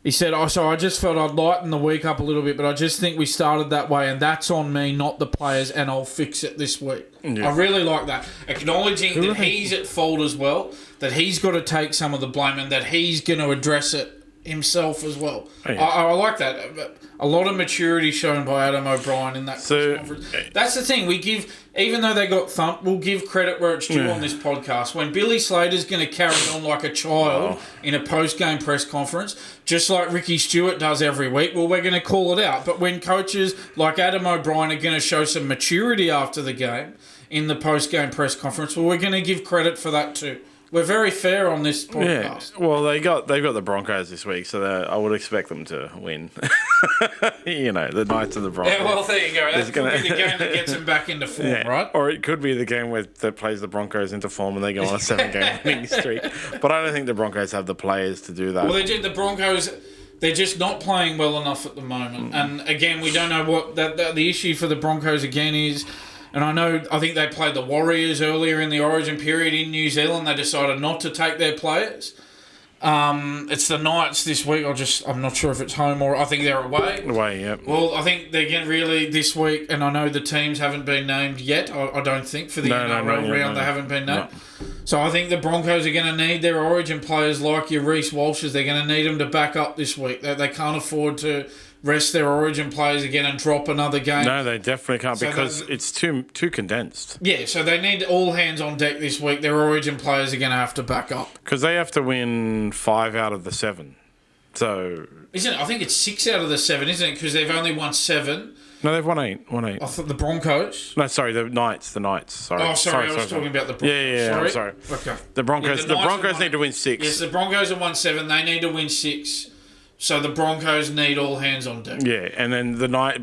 He said, so I just felt I'd lighten the week up a little bit, but I just think we started that way, and that's on me, not the players, and I'll fix it this week. Yeah. I really like that. Acknowledging that he's at fault as well, that he's got to take some of the blame, and that he's going to address it himself as well. Oh, yeah. I like that. A lot of maturity shown by Adam O'Brien in that press conference. That's the thing. We give, even though they got thumped, we'll give credit where it's due on this podcast. When Billy Slater's going to carry on like a child in a post-game press conference, just like Ricky Stewart does every week, well, we're going to call it out. But when coaches like Adam O'Brien are going to show some maturity after the game in the post-game press conference, well, we're going to give credit for that too. We're very fair on this podcast. Yeah. Well, they've got the Broncos this week, so I would expect them to win. The Knights and the Broncos. Yeah, well, there you go. That could be the game that gets them back into form, right? Or it could be the game that plays the Broncos into form and they go on a 7-game winning streak. But I don't think the Broncos have the players to do that. Well, the Broncos, they're just not playing well enough at the moment. And again, we don't know what the issue for the Broncos again is. And I think they played the Warriors earlier in the Origin period in New Zealand. They decided not to take their players. It's the Knights this week. I'm not sure if it's home or I think they're away. Away, yep. Well, I think they're getting really this week, and I know the teams haven't been named yet. I don't think for the NRL round they haven't been named. No. So I think the Broncos are going to need their Origin players like your Reece Walshes. They're going to need them to back up this week. They can't afford to rest their Origin players again and drop another game. No, they definitely can't because it's too condensed. Yeah, so they need all hands on deck this week. Their Origin players are going to have to back up. Because they have to win 5 out of the 7. So... Isn't it? I think it's 6 out of the 7, isn't it? Because they've only won 7. No, they've won 8. I thought the Broncos... No, sorry, the Knights. Sorry. Oh, sorry, I was talking about the Broncos. Yeah, I'm sorry. Okay. The Broncos need to win 6. Yes, the Broncos have won 7. They need to win 6. So the Broncos need all hands on deck. Yeah, and then the Knights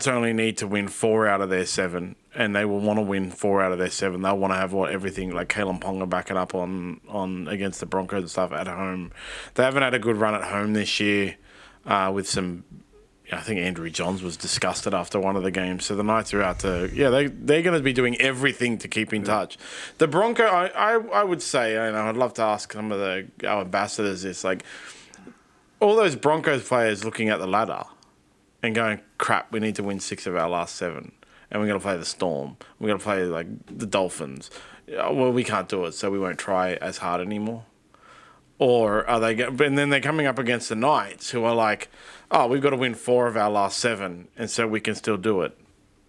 only need to win 4 out of their 7, and they will want to win 4 out of their 7. They'll want to have everything like Kalen Ponga backing up on against the Broncos and stuff at home. They haven't had a good run at home this year with some. I think Andrew Johns was disgusted after one of the games. So the Knights are out to... Yeah, they're going to be doing everything to keep in touch. The Bronco, I would say, I'd love to ask some of our ambassadors this, like, all those Broncos players looking at the ladder and going, crap, we need to win 6 of our last 7. And we're going to play the Storm. We're going to play, like, the Dolphins. Well, we can't do it, so we won't try as hard anymore. Or are they... And then they're coming up against the Knights, who are like... Oh, we've got to win 4 of our last 7, and so we can still do it.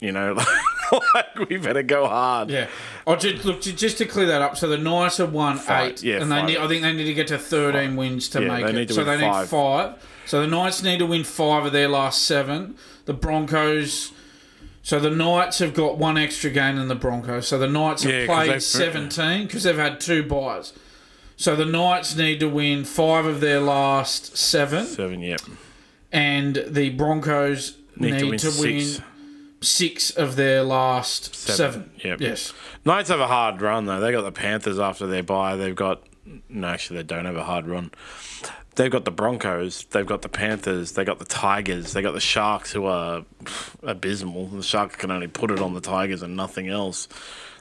Like we better go hard. Yeah. Just to clear that up, so the Knights have won 8, and I think they need to get to 13 wins to make it. Need need 5. So the Knights need to win 5 of their last 7. The Broncos... So the Knights have got 1 extra game than the Broncos. So the Knights have played 17 because they've had 2 buys. So the Knights need to win 5 of their last 7. 7, yep. And the Broncos need to win 6 of their last 7. Yep. Yes. Knights have a hard run, though. They got the Panthers after their bye. They've got... No, actually, they don't have a hard run. They've got the Broncos. They've got the Panthers. They got the Tigers. They got the Sharks, who are abysmal. The Sharks can only put it on the Tigers and nothing else.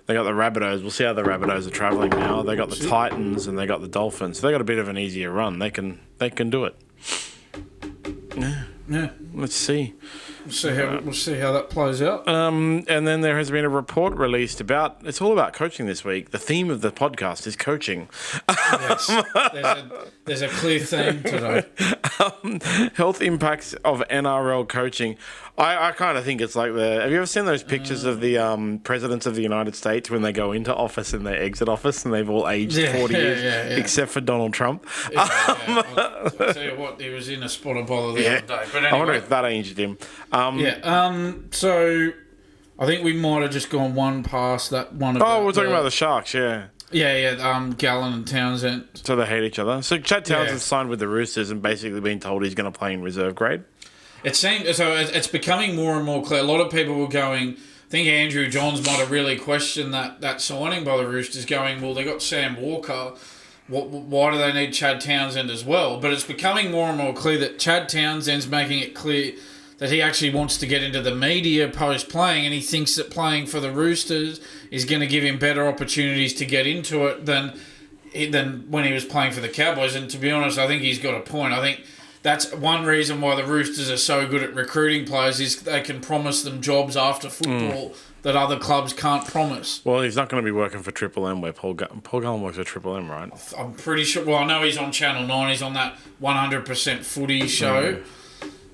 They got the Rabbitohs. We'll see how the Rabbitohs are travelling now. They got the Titans and they got the Dolphins. So they got a bit of an easier run. They can do it. Yeah. Let's see. We'll see how that plays out. And then there has been a report released about... It's all about coaching this week. The theme of the podcast is coaching. Yes. There's a clear theme today. Health impacts of NRL coaching. I kind of think it's like have you ever seen those pictures of the presidents of the United States when they go into office and they exit office and they've all aged 40 years, except for Donald Trump? I'll tell you what, he was in a spot of bother the other day. But anyway, I wonder if that aged him. So I think we might have just gone one past that one. We're talking about the Sharks, yeah. Yeah. Gallen and Townsend. So they hate each other. So Chad Townsend signed with the Roosters and basically been told he's going to play in reserve grade. It seems so. It's becoming more and more clear. A lot of people were going, think Andrew Johns might have really questioned that signing by the Roosters, going, well, they got Sam Walker. Why do they need Chad Townsend as well? But it's becoming more and more clear that Chad Townsend's making it clear that he actually wants to get into the media post-playing, and he thinks that playing for the Roosters is going to give him better opportunities to get into it than when he was playing for the Cowboys. And to be honest, I think he's got a point. I think that's one reason why the Roosters are so good at recruiting players, is they can promise them jobs after football that other clubs can't promise. Well, he's not going to be working for Triple M, where Paul Gallen works for Triple M, right? I'm pretty sure. Well, I know he's on Channel 9. He's on that 100% footy show.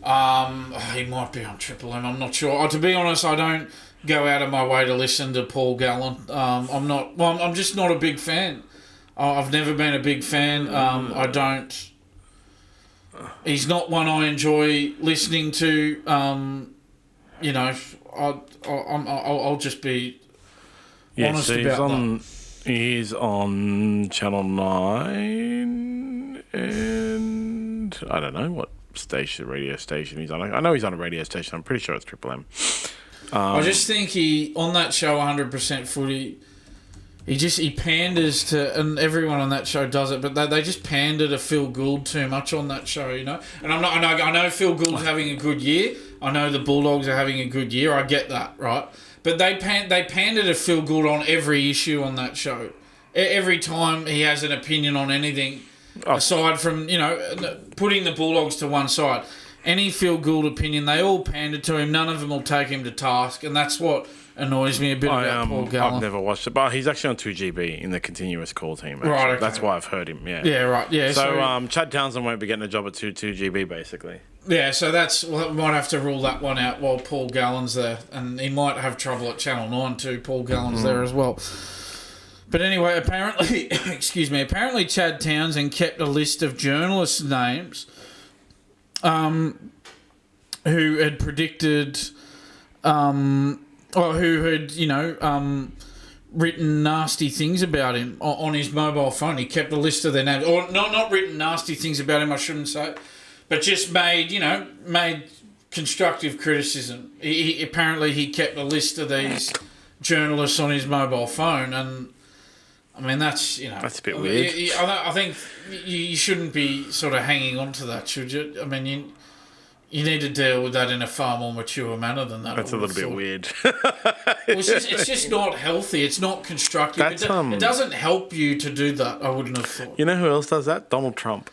He might be on Triple M. I'm not sure. To be honest, I don't go out of my way to listen to Paul Gallen. I'm just not a big fan. I've never been a big fan. I don't. He's not one I enjoy listening to. I'll just be honest about that. He's on Channel 9, and I don't know what radio station he's on. I know he's on a radio station. I'm pretty sure it's Triple M. I just think on that show, 100% footy, he panders to, and everyone on that show does it, but they just pander to Phil Gould too much on that show, you know. And I know Phil Gould's having a good year. I know the Bulldogs are having a good year. I get that, right? But they pander to Phil Gould on every issue on that show. Every time he has an opinion on anything, aside from, putting the Bulldogs to one side, any Phil Gould opinion, they all pander to him. None of them will take him to task, and that's what annoys me a bit about Paul Gallen. I've never watched it, but he's actually on 2GB in the continuous call team. Actually. Right, okay. That's why I've heard him. Yeah. Yeah, right. Yeah. So Chad Townsend won't be getting a job at 2GB basically. Yeah, so we might have to rule that one out while Paul Gallen's there, and he might have trouble at Channel 9 too. Paul Gallen's there as well. But anyway, apparently Chad Townsend kept a list of journalists' names who had predicted, or who had, written nasty things about him on his mobile phone. He kept a list of their names. Or not written nasty things about him, I shouldn't say, but just made constructive criticism. He apparently kept a list of these journalists on his mobile phone, and I mean, that's a bit weird. I think you shouldn't be sort of hanging on to that, should you? I mean, you need to deal with that in a far more mature manner than that. That's a little bit weird. It's just not healthy. It's not constructive. It doesn't help you to do that, I wouldn't have thought. You know who else does that? Donald Trump.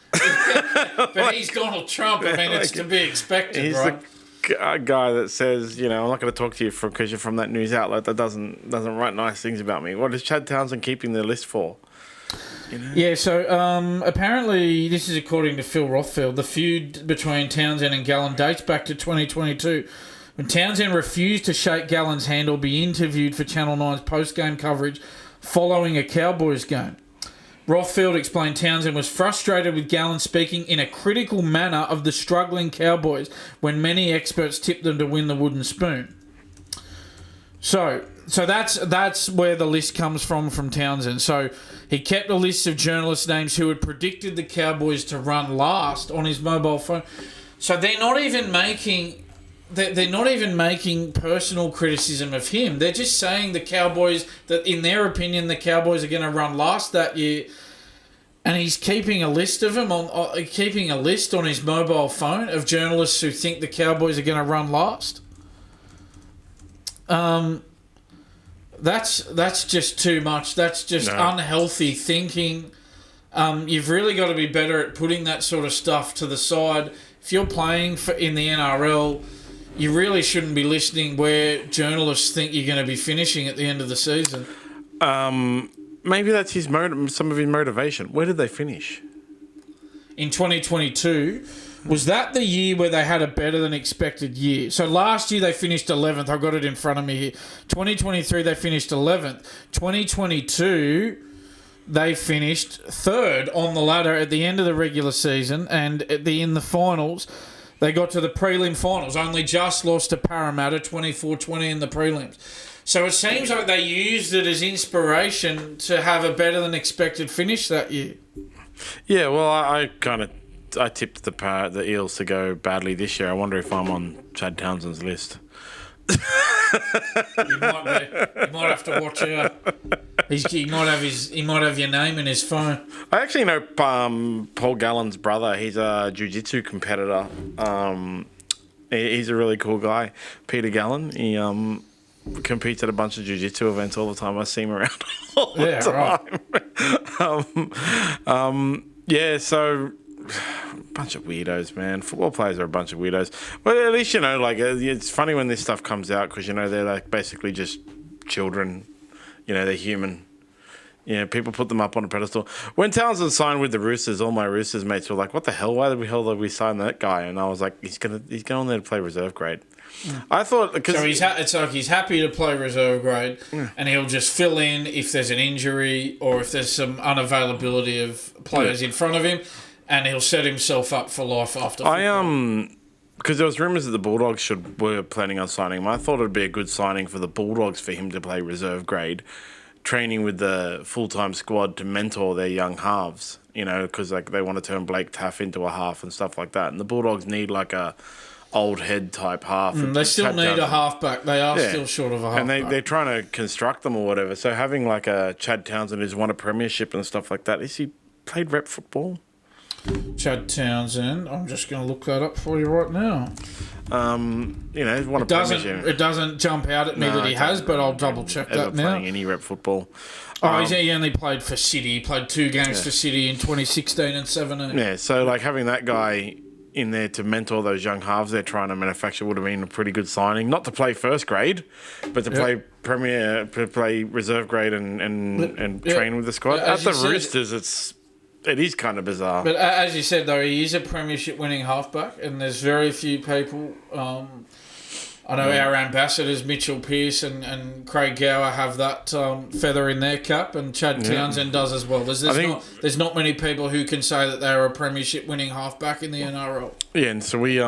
But he's Donald Trump. I mean, it's to be expected, he's right? The guy that says, I'm not going to talk to you because you're from that news outlet that doesn't write nice things about me. What is Chad Townsend keeping the list for? Yeah, so apparently, this is according to Phil Rothfield, the feud between Townsend and Gallen dates back to 2022, when Townsend refused to shake Gallen's hand or be interviewed for Channel 9's post-game coverage following a Cowboys game. Rothfield explained Townsend was frustrated with Gallen speaking in a critical manner of the struggling Cowboys when many experts tipped them to win the wooden spoon. So that's where the list comes from Townsend. So he kept a list of journalist names who had predicted the Cowboys to run last on his mobile phone. So they're not even making personal criticism of him. They're just saying the Cowboys, that in their opinion the Cowboys are going to run last that year, and he's keeping a list of them on his mobile phone of journalists who think the Cowboys are going to run last. That's just too much. That's just unhealthy thinking. You've really got to be better at putting that sort of stuff to the side. If you're playing in the NRL, you really shouldn't be listening where journalists think you're going to be finishing at the end of the season. Maybe that's some of his motivation. Where did they finish? In 2022, was that the year where they had a better than expected year? So last year they finished 11th. I got it in front of me here. 2023 they finished 11th. 2022 they finished 3rd on the ladder at the end of the regular season, and in the finals they got to the prelim finals. Only just lost to Parramatta 24-20 in the prelims. So it seems like they used it as inspiration to have a better than expected finish that year. Yeah, well, I tipped the Eels to go badly this year. I wonder if I'm on Chad Townsend's list. You might have to watch out. He might have your name in his phone. I actually know Paul Gallen's brother. He's a jiu-jitsu competitor. He's a really cool guy, Peter Gallen. He competes at a bunch of jiu-jitsu events all the time. I see him around all the time. Right. Yeah, so a bunch of weirdos, man. Football players are a bunch of weirdos. But at least, like, it's funny when this stuff comes out because, they're like basically just children. They're human. People put them up on a pedestal. When Townsend signed with the Roosters, all my Roosters mates were like, "What the hell? Why the hell did we sign that guy?" And I was like, "He's going there to play reserve grade." I thought because it's like he's happy to play reserve grade, and he'll just fill in if there's an injury or if there's some unavailability of players in front of him, and he'll set himself up for life after. Because there was rumours that the Bulldogs were planning on signing him. I thought it would be a good signing for the Bulldogs for him to play reserve grade, training with the full-time squad to mentor their young halves, because they want to turn Blake Taff into a half and stuff like that. And the Bulldogs need like a old head type half. They still need a halfback. They are still short of a halfback. And they're trying to construct them or whatever. So having like a Chad Townsend who's won a premiership and stuff like that, has he played rep football? Chad Townsend. I'm just going to look that up for you right now. He's won a premiership. It doesn't jump out at me that he has, but I'll double check that now. Playing any rep football. He only played for City. He played 2 games for City in 2016 and 17. Yeah, so like having that guy in there to mentor those young halves they're trying to manufacture would have been a pretty good signing. Not to play first grade, but to play reserve grade and train with the squad. At the Roosters, it is kind of bizarre. But as you said, though, he is a premiership-winning halfback, and there's very few people. I know our ambassadors, Mitchell Pearce and Craig Gower, have that feather in their cap, and Chad Townsend does as well. There's not many people who can say that they're a premiership-winning halfback in the NRL. Yeah, and so we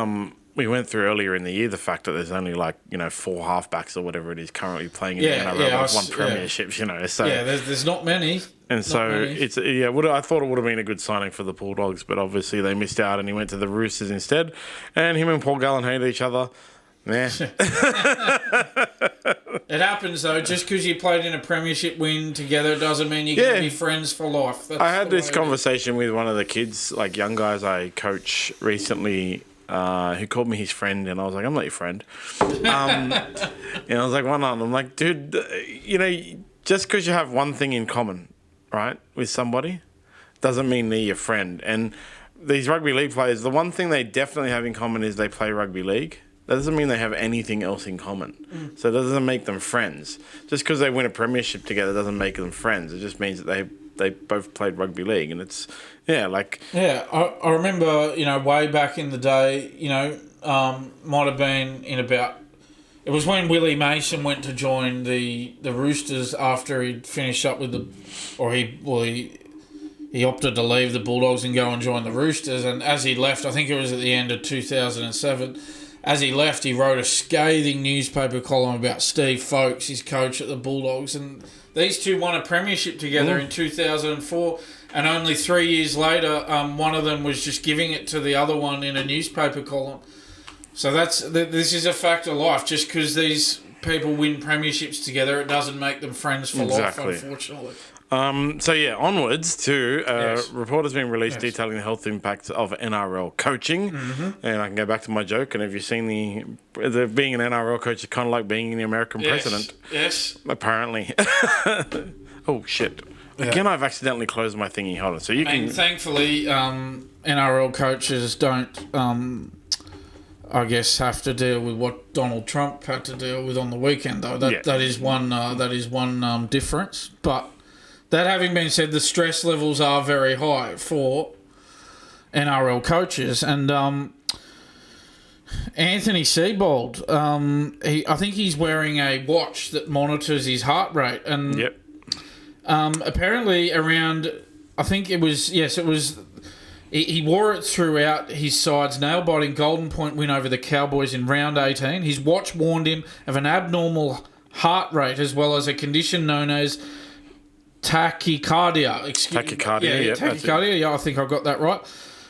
went through earlier in the year the fact that there's only 4 halfbacks or whatever it is currently playing in the NRL with 1 premiership. So there's not many. And I thought it would have been a good signing for the Bulldogs, but obviously they missed out and he went to the Roosters instead. And him and Paul Gallen hate each other. Yeah. It happens though. Just because you played in a premiership win together doesn't mean you're going to be friends for life. I had this conversation with one of the kids, like young guys I coach recently, who called me his friend, and I was like, "I'm not your friend." And I was like, "Why not?" And I'm like, "Dude, just because you have one thing in common, right, with somebody, doesn't mean they're your friend." And these rugby league players, the one thing they definitely have in common is they play rugby league. That doesn't mean they have anything else in common. So it doesn't make them friends. Just because they win a premiership together doesn't make them friends. It just means that they both played rugby league. And it's, I remember, way back in the day, might have been in about... It was when Willie Mason went to join the Roosters after he'd finished up with he opted to leave the Bulldogs and go and join the Roosters. And as he left, I think it was at the end of 2007... As he left, he wrote a scathing newspaper column about Steve Folkes, his coach at the Bulldogs. And these two won a premiership together in 2004. And only 3 years later, one of them was just giving it to the other one in a newspaper column. So this is a fact of life. Just because these people win premierships together, it doesn't make them friends for life, unfortunately. Onwards to report has been released detailing the health impacts of NRL coaching. And I can go back to my joke. And have you seen the being an NRL coach is kind of like being the American president? Yes. Apparently. Oh, shit. Again, I've accidentally closed my thingy. Hold on. So you can... Thankfully, NRL coaches don't... I guess have to deal with what Donald Trump had to deal with on the weekend, though. That is one difference. But that having been said, the stress levels are very high for NRL coaches. And Anthony Siebold, I think he's wearing a watch that monitors his heart rate. And apparently around, I think it was, he wore it throughout his side's nail-biting Golden Point win over the Cowboys in round 18. His watch warned him of an abnormal heart rate as well as a condition known as tachycardia. Tachycardia, tachycardia. Yeah, I think I got that right.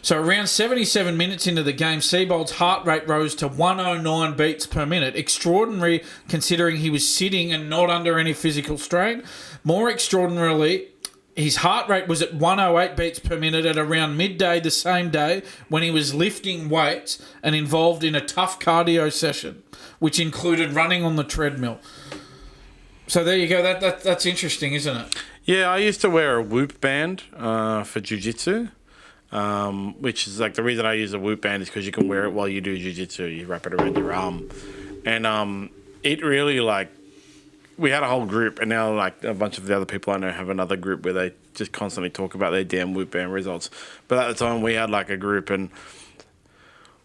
So around 77 minutes into the game, Siebold's heart rate rose to 109 beats per minute. Extraordinary considering he was sitting and not under any physical strain. More extraordinarily, his heart rate was at 108 beats per minute at around midday the same day when he was lifting weights and involved in a tough cardio session, which included running on the treadmill. So there you go. That's interesting, isn't it? Yeah, I used to wear a Whoop band for jiu-jitsu. Which is like the reason I use a Whoop band is because you can wear it while you do jiu-jitsu. You wrap it around your arm. And it really, like, we had a whole group, and now, like, a bunch of the other people I know have another group where they just constantly talk about their damn Whoop band results. But at the time, we had, like, a group, and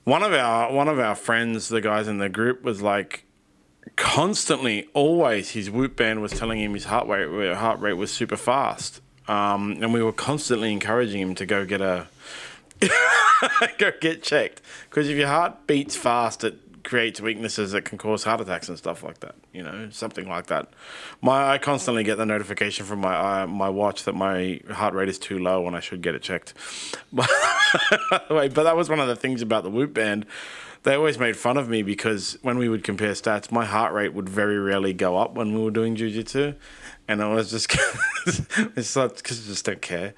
one of our friends, the guys in the group, was, like, constantly, always, his Whoop band was telling him his heart rate was super fast. And we were constantly encouraging him to go get go get checked, because if your heart beats fast, it creates weaknesses that can cause heart attacks and stuff like that. You know, something like that. I constantly get the notification from my watch that my heart rate is too low and I should get it checked. But that was one of the things about the Whoop band. They always made fun of me because when we would compare stats, my heart rate would very rarely go up when we were doing jiu-jitsu. And I was just, it's like, because I just don't care.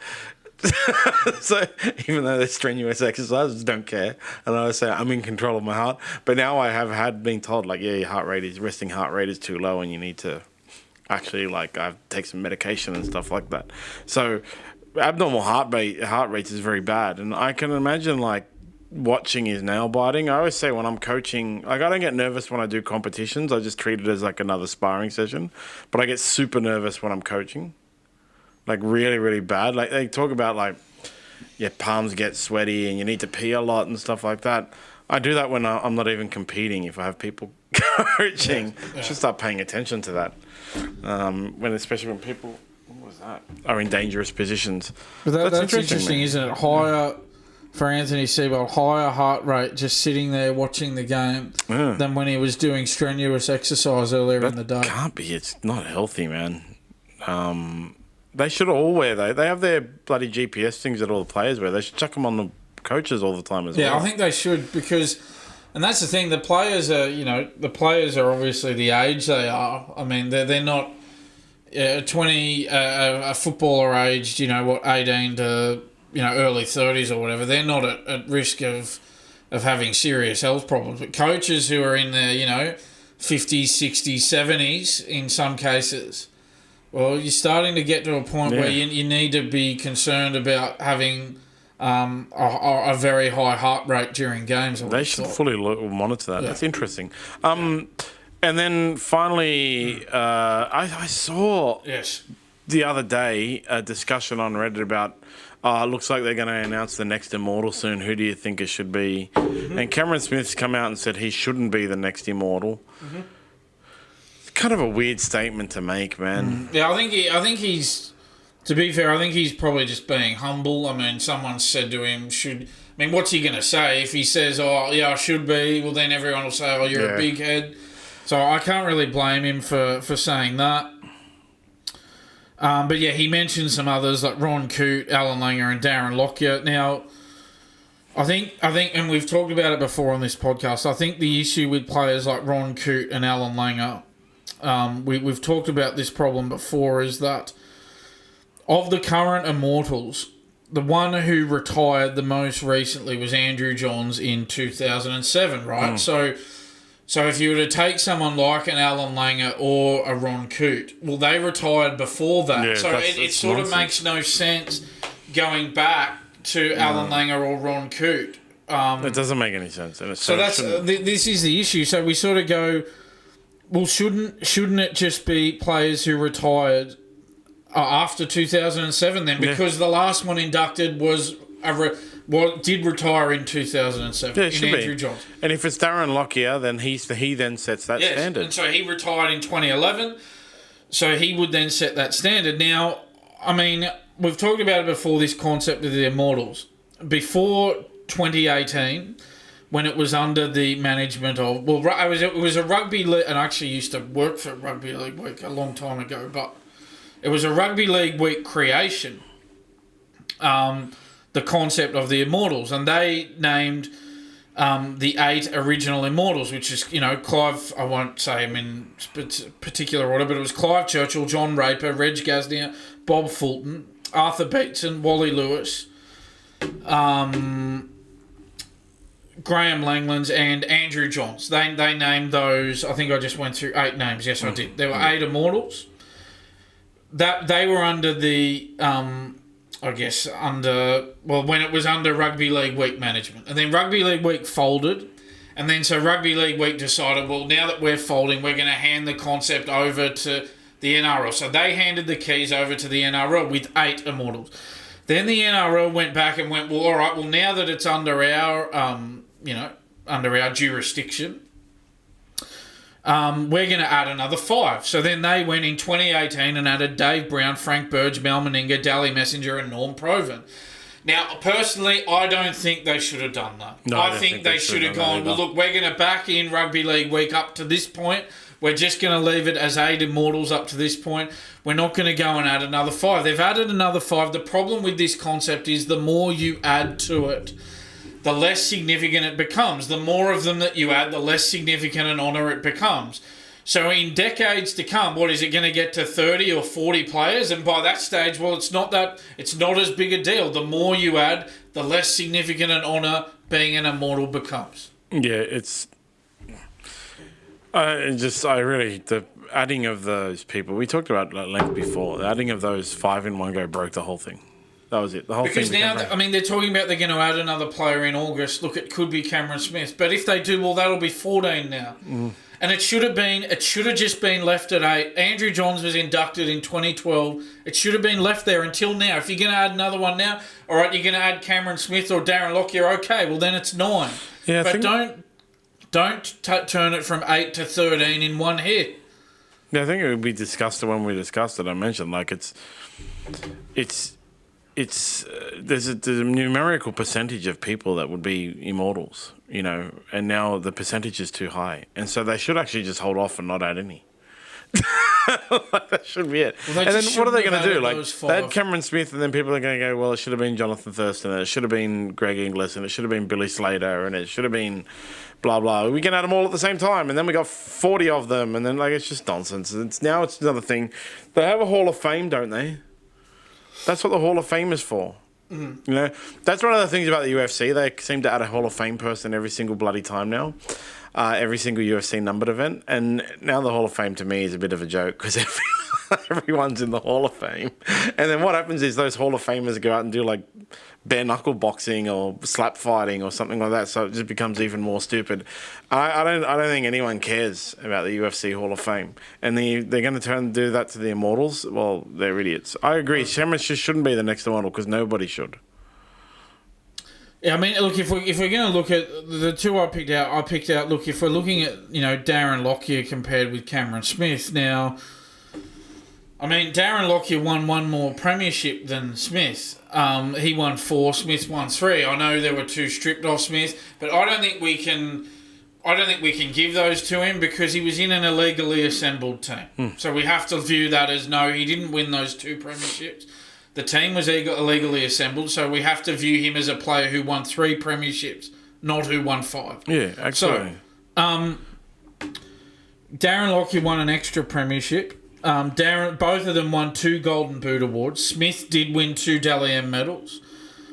So even though they're strenuous exercises, I just don't care. And I always say, I'm in control of my heart. But now I have been told, like, yeah, your resting heart rate is too low and you need to actually, like, take some medication and stuff like that. So abnormal heart rates is very bad. And I can imagine, like, watching is nail biting. I always say when I'm coaching, like, I don't get nervous when I do competitions. I just treat it as like another sparring session. But I get super nervous when I'm coaching, like really, really bad. Like they talk about like your palms get sweaty and you need to pee a lot and stuff like that. I do that when I'm not even competing. If I have people coaching, I should start paying attention to that. Especially when people, what was that, are in dangerous positions. But that's interesting, isn't it? Higher. For Anthony Siebold, higher heart rate just sitting there watching the game than when he was doing strenuous exercise earlier in the day. Can't be. It's not healthy, man. They should all wear that. They have their bloody GPS things that all the players wear. They should chuck them on the coaches all the time as well. Yeah, I think they should because, and that's the thing. The players are obviously the age they are. I mean, they're not 20 a footballer aged 18 to early 30s or whatever. They're not at risk of having serious health problems. But coaches who are in their, 50s, 60s, 70s in some cases, well, you're starting to get to a point where you need to be concerned about having a very high heart rate during games. They should fully monitor that. Yeah. That's interesting. And then finally, I saw the other day a discussion on Reddit about looks like they're going to announce the next Immortal soon. Who do you think it should be? Mm-hmm. And Cameron Smith's come out and said he shouldn't be the next Immortal. Mm-hmm. It's kind of a weird statement to make, man. Yeah, I think he's. To be fair, I think he's probably just being humble. I mean, someone said to him, what's he going to say? If he says, oh, yeah, I should be, well, then everyone will say, oh, you're a big head. So I can't really blame him for saying that. But yeah, he mentioned some others like Ron Coote, Alan Langer, and Darren Lockyer. Now, I think, and we've talked about it before on this podcast. I think the issue with players like Ron Coote and Alan Langer, we've talked about this problem before, is that of the current Immortals, the one who retired the most recently was Andrew Johns in 2007, right? So if you were to take someone like an Alan Langer or a Ron Coote, well, they retired before that. Yeah, so it sort of makes no sense going back to Alan Langer or Ron Coote. It doesn't make any sense. And this is the issue. So we sort of go, well, shouldn't it just be players who retired after 2007 then? Because the last one inducted was did retire in 2007 in Andrew Johns. And if it's Darren Lockyer, then he then sets that standard. And so he retired in 2011, so he would then set that standard. Now, I mean, we've talked about it before, this concept of the Immortals. Before 2018, when it was under the management of... Well, it was a rugby league... And I actually used to work for Rugby League Week a long time ago, but it was a Rugby League Week creation. the concept of the Immortals, and they named the 8 original Immortals, which is, Clive, I won't say him in particular order, but it was Clive Churchill, John Raper, Reg Gasnier, Bob Fulton, Arthur Beetson, Wally Lewis, Graham Langlands, and Andrew Johns. They named those. I think I just went through 8 names. Yes, I did. There were 8 Immortals. That they were under the, when it was under Rugby League Week management, and then Rugby League Week folded, and then so Rugby League Week decided, well, now that we're folding, we're going to hand the concept over to the NRL. So they handed the keys over to the NRL with 8 Immortals. Then the NRL went back and went, well, all right, well, now that it's under our, under our jurisdiction, we're going to add another 5. So then they went in 2018 and added Dave Brown, Frank Burge, Mel Meninga, Dally Messenger, and Norm Proven. Now, personally, I don't think they should have done that. No, I think they should have gone, well, look, we're going to back in Rugby League Week up to this point. We're just going to leave it as 8 Immortals up to this point. We're not going to go and add another 5. They've added another 5. The problem with this concept is the more you add to it, the less significant it becomes. The more of them that you add, the less significant an honour it becomes. So in decades to come, what is it going to get to 30 or 40 players? And by that stage, well, it's not as big a deal. The more you add, the less significant an honour being an Immortal becomes. Yeah, the adding of those people, we talked about at length before, the adding of those 5 in one go broke the whole thing. That was it. The whole because thing. Because now, they're talking about they're going to add another player in August. Look, it could be Cameron Smith. But if they do, well, that'll be 14 now. And it should have just been left at 8. Andrew Johns was inducted in 2012. It should have been left there until now. If you're going to add another one now, all right, you're going to add Cameron Smith or Darren Lockyer, okay, well, then it's 9. Yeah, but don't turn it from 8 to 13 in one hit. Yeah, I think it would be discussed when we discussed it. I mentioned, there's a numerical percentage of people that would be Immortals, and now the percentage is too high. And so they should actually just hold off and not add any. That should be it. Well, and then what are they going to do? They had Cameron Smith, and then people are going to go, well, it should have been Jonathan Thurston, and it should have been Greg Inglis, and it should have been Billy Slater, and it should have been blah, blah. We can add them all at the same time, and then we got 40 of them, and then it's just nonsense. It's another thing. They have a Hall of Fame, don't they? That's what the Hall of Fame is for. Mm-hmm. That's one of the things about the UFC. They seem to add a Hall of Fame person every single bloody time now. Every single UFC numbered event. And now the Hall of Fame to me is a bit of a joke because everyone's in the Hall of Fame. And then what happens is those Hall of Famers go out and do bare knuckle boxing or slap fighting or something like that. So it just becomes even more stupid. I don't think anyone cares about the UFC Hall of Fame. And they're going to turn and do that to the Immortals. Well, they're idiots. I agree. Cameron just shouldn't be the next Immortal because nobody should. Yeah, look, if we're going to look at the 2 I picked out, look, if we're looking at, Darren Lockyer compared with Cameron Smith, now, Darren Lockyer won 1 more premiership than Smith. He won 4, Smith won 3. I know there were 2 stripped off Smith, but I don't think we can give those to him because he was in an illegally assembled team. So we have to view that as no, he didn't win those 2 premierships. The team was illegally assembled, so we have to view him as a player who won 3 premierships, not who won 5. Yeah, absolutely. So, Darren Lockyer won an extra premiership. Both of them won 2 Golden Boot awards. Smith did win 2 Dally M medals.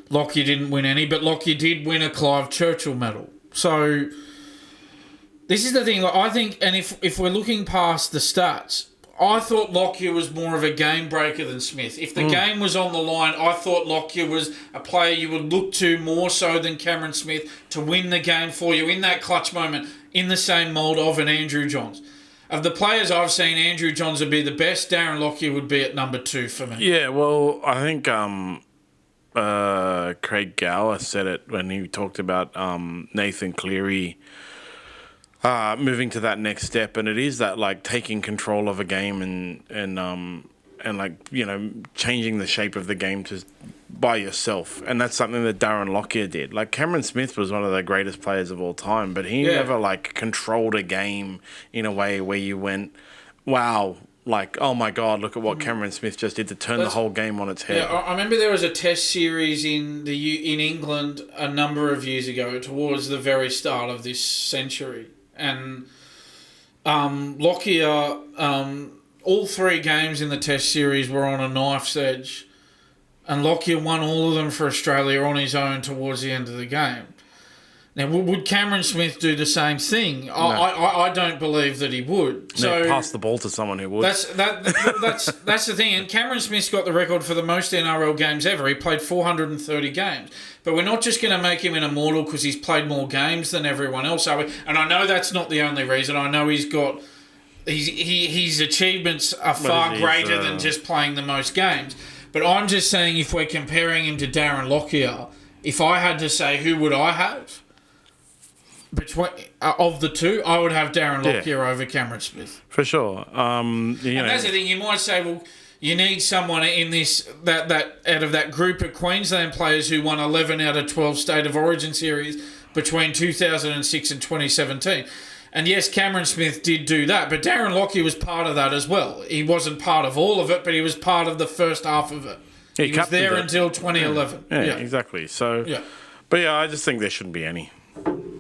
Lockyer didn't win any, but Lockyer did win a Clive Churchill medal. So this is the thing. I think, and if we're looking past the stats, I thought Lockyer was more of a game breaker than Smith. If the game was on the line, I thought Lockyer was a player you would look to more so than Cameron Smith to win the game for you in that clutch moment, in the same mould of an Andrew Johns. Of the players I've seen, Andrew Johns would be the best. Darren Lockyer would be at number 2 for me. Yeah, well, I think Craig Gower said it when he talked about Nathan Cleary moving to that next step, and it is that taking control of a game and changing the shape of the game by yourself, and that's something that Darren Lockyer did. Cameron Smith was one of the greatest players of all time, but he never controlled a game in a way where you went, wow, like, oh my God, look at what Cameron Smith just did to turn the whole game on its head. Yeah, I remember there was a test series in England a number of years ago, towards the very start of this century, and Lockyer, all 3 games in the test series were on a knife's edge, and Lockyer won all of them for Australia on his own towards the end of the game. Now, would Cameron Smith do the same thing? No. I don't believe that he would. So pass the ball to someone who would. That's the thing. And Cameron Smith's got the record for the most NRL games ever. He played 430 games. But we're not just going to make him an immortal because he's played more games than everyone else, are we? And I know that's not the only reason. I know he's got his achievements are far greater than just playing the most games. But I'm just saying, if we're comparing him to Darren Lockyer, if I had to say who would I have between of the two, I would have Darren Lockyer over Cameron Smith for sure. And that's the thing. You might say, well, you need someone in this that out of that group of Queensland players who won 11 out of 12 State of Origin series between 2006 and 2017. And yes, Cameron Smith did do that, but Darren Lockyer was part of that as well. He wasn't part of all of it, but he was part of the first half of it. He was there until 2011. Yeah, exactly. So, but I just think there shouldn't be any.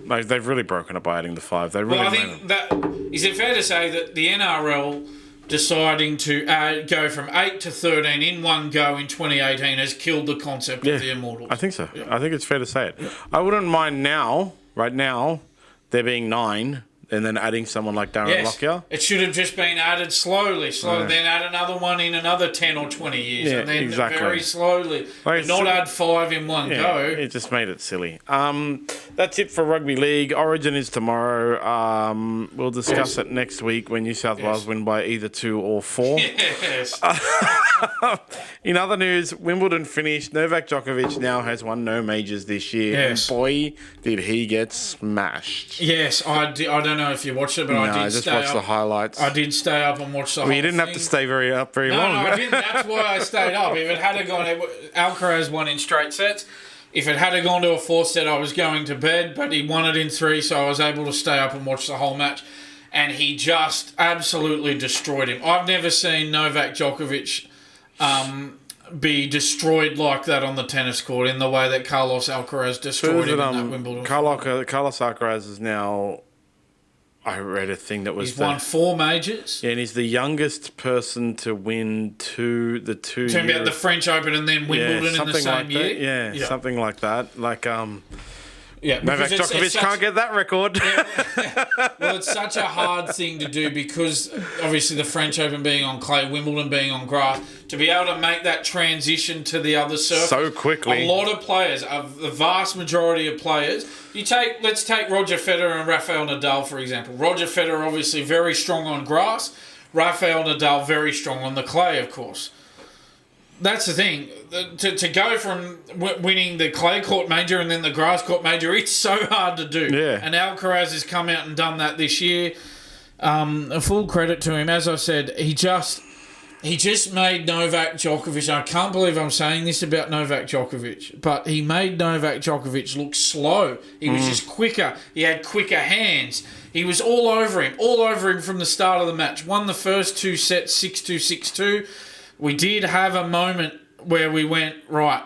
Like, they've really broken it by adding the 5. They really. Well, I think that is it fair to say that the NRL deciding to go from 8 to 13 in one go in 2018 has killed the concept of the Immortals. I think so. Yeah. I think it's fair to say it. Yeah. I wouldn't mind right now, there being 9. And then adding someone like Darren Lockyer. It should have just been added slowly. Then add another one in another 10 or 20 years. And then very slowly. Like, not add 5 in one go. It just made it silly. That's it for Rugby League. Origin is tomorrow. We'll discuss it next week when New South Wales win by either 2 or 4. Yes. In other news, Wimbledon finished. Novak Djokovic now has won no majors this year. Yes. And boy, did he get smashed. Yes, I don't know if you watched it, but I just watched the highlights. I did stay up and watch the whole thing. You didn't have to stay very long. No, I didn't. That's why I stayed up. If it had gone, Alcaraz won in straight sets. If it had gone to a 4th set, I was going to bed, but he won it in 3, so I was able to stay up and watch the whole match. And he just absolutely destroyed him. I've never seen Novak Djokovic be destroyed like that on the tennis court in the way that Carlos Alcaraz destroyed him in that Wimbledon. Carlos Alcaraz is now... I read a thing that was... He's won 4 majors. Yeah, and he's the youngest person to win the 2 years. Talking about the French Open and then Wimbledon in the same year? Yeah, something like that. Like, Yeah, Novak Djokovic can't get that record. Yeah, well, it's such a hard thing to do because obviously the French Open being on clay, Wimbledon being on grass, to be able to make that transition to the other surface so quickly. A lot of players, the vast majority of players, let's take Roger Federer and Rafael Nadal for example. Roger Federer obviously very strong on grass, Rafael Nadal very strong on the clay, of course. That's the thing. To go from winning the clay court major and then the grass court major, it's so hard to do. Yeah. And Alcaraz has come out and done that this year. A full credit to him. As I said, he just made Novak Djokovic. I can't believe I'm saying this about Novak Djokovic, but he made Novak Djokovic look slow. He was just quicker. He had quicker hands. He was all over him from the start of the match. Won the first 2 sets 6-2, 6-2. We did have a moment where we went, right,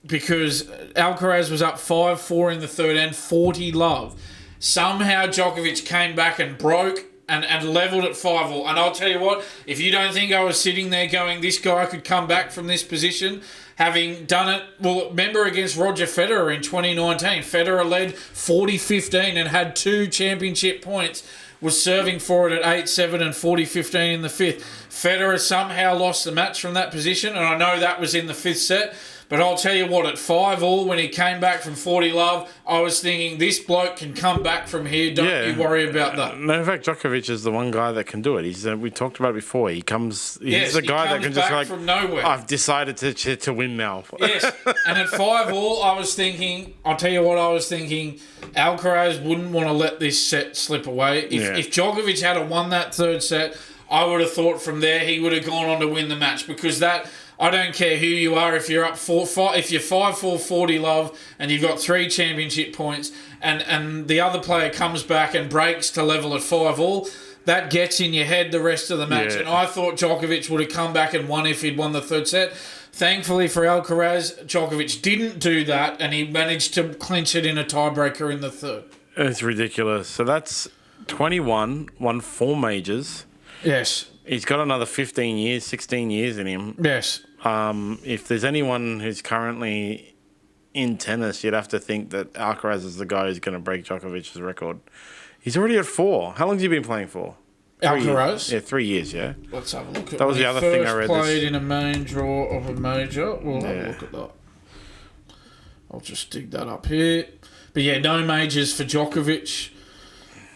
because Alcaraz was up 5-4 in the third and 40 love. Somehow Djokovic came back and broke and levelled at 5-all. And I'll tell you what, if you don't think I was sitting there going, this guy could come back from this position, having done it, well, remember against Roger Federer in 2019, Federer led 40-15 and had 2 championship points, was serving for it at 8-7 and 40-15 in the 5th. Federer somehow lost the match from that position, and I know that was in the 5th set, but I'll tell you what, at 5-all, when he came back from 40 love, I was thinking, this bloke can come back from here, don't you worry about that. Novak Djokovic is the one guy that can do it. We talked about it before. He's the guy that can just like, from nowhere. I've decided to win now. Yes, and at 5-all, I was thinking, Alcaraz wouldn't want to let this set slip away. If Djokovic had won that 3rd set, I would have thought from there he would have gone on to win the match because that, I don't care who you are, if you're up 4-5, if you're 5-4, 40 love and you've got 3 championship points and the other player comes back and breaks to level at 5-all, that gets in your head the rest of the match. Yeah. And I thought Djokovic would have come back and won if he'd won the third set. Thankfully for Alcaraz, Djokovic didn't do that, and he managed to clinch it in a tiebreaker in the third. It's ridiculous. So that's 21, won 4 majors. Yes. He's got another 15 years, 16 years in him. Yes. If there's anyone who's currently in tennis, you'd have to think that Alcaraz is the guy who's going to break Djokovic's record. He's already at 4. How long have you been playing for? Alcaraz? Yeah, 3 years, yeah. Let's have a look at That was the other thing I read. Played in a main draw of a major. We'll have a look at that. I'll just dig that up here. But yeah, no majors for Djokovic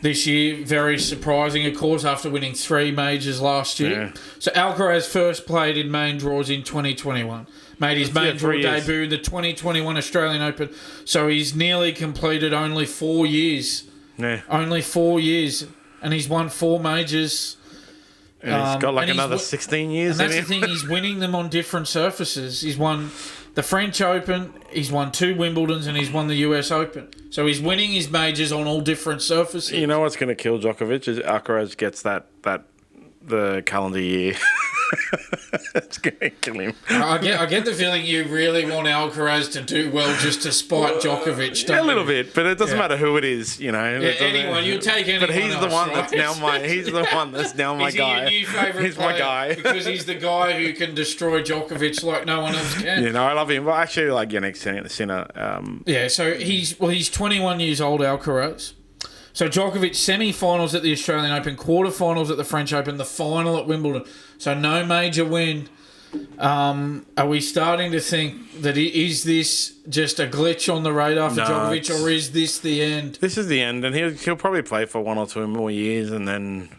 this year. Very surprising, of course, after winning 3 majors last year. Yeah. So Alcaraz first played in main draws in 2021. Made his main draw debut in the 2021 Australian Open. So he's nearly completed only 4 years. Yeah. Only 4 years. And he's won 4 majors. And he's got like another 16 years and in that's him. the thing, he's winning them on different surfaces. He's won the French Open, he's won 2 Wimbledons, and he's won the US Open. So he's winning his majors on all different surfaces. You know what's going to kill Djokovic is Alcaraz gets the calendar year. It's going to kill him. I get the feeling you really want Alcaraz to do well just to spite Djokovic, don't Yeah, a little you? bit, but it doesn't matter who it is, you know. Yeah, anyone, you take anyone. But he's the else, one right? that's now my Is he guy. your new favourite He's my player? guy. Because he's the guy who can destroy Djokovic like no one else can. You know, I love him. Well, actually, like Yannick Sinner. Yeah, so he's 21 years old, Alcaraz. So Djokovic semi-finals at the Australian Open, quarter-finals at the French Open, the final at Wimbledon. So no major win. Are we starting to think that is this just a glitch on the radar for Djokovic, or is this the end? This is the end, and he'll probably play for 1 or 2 more years, and then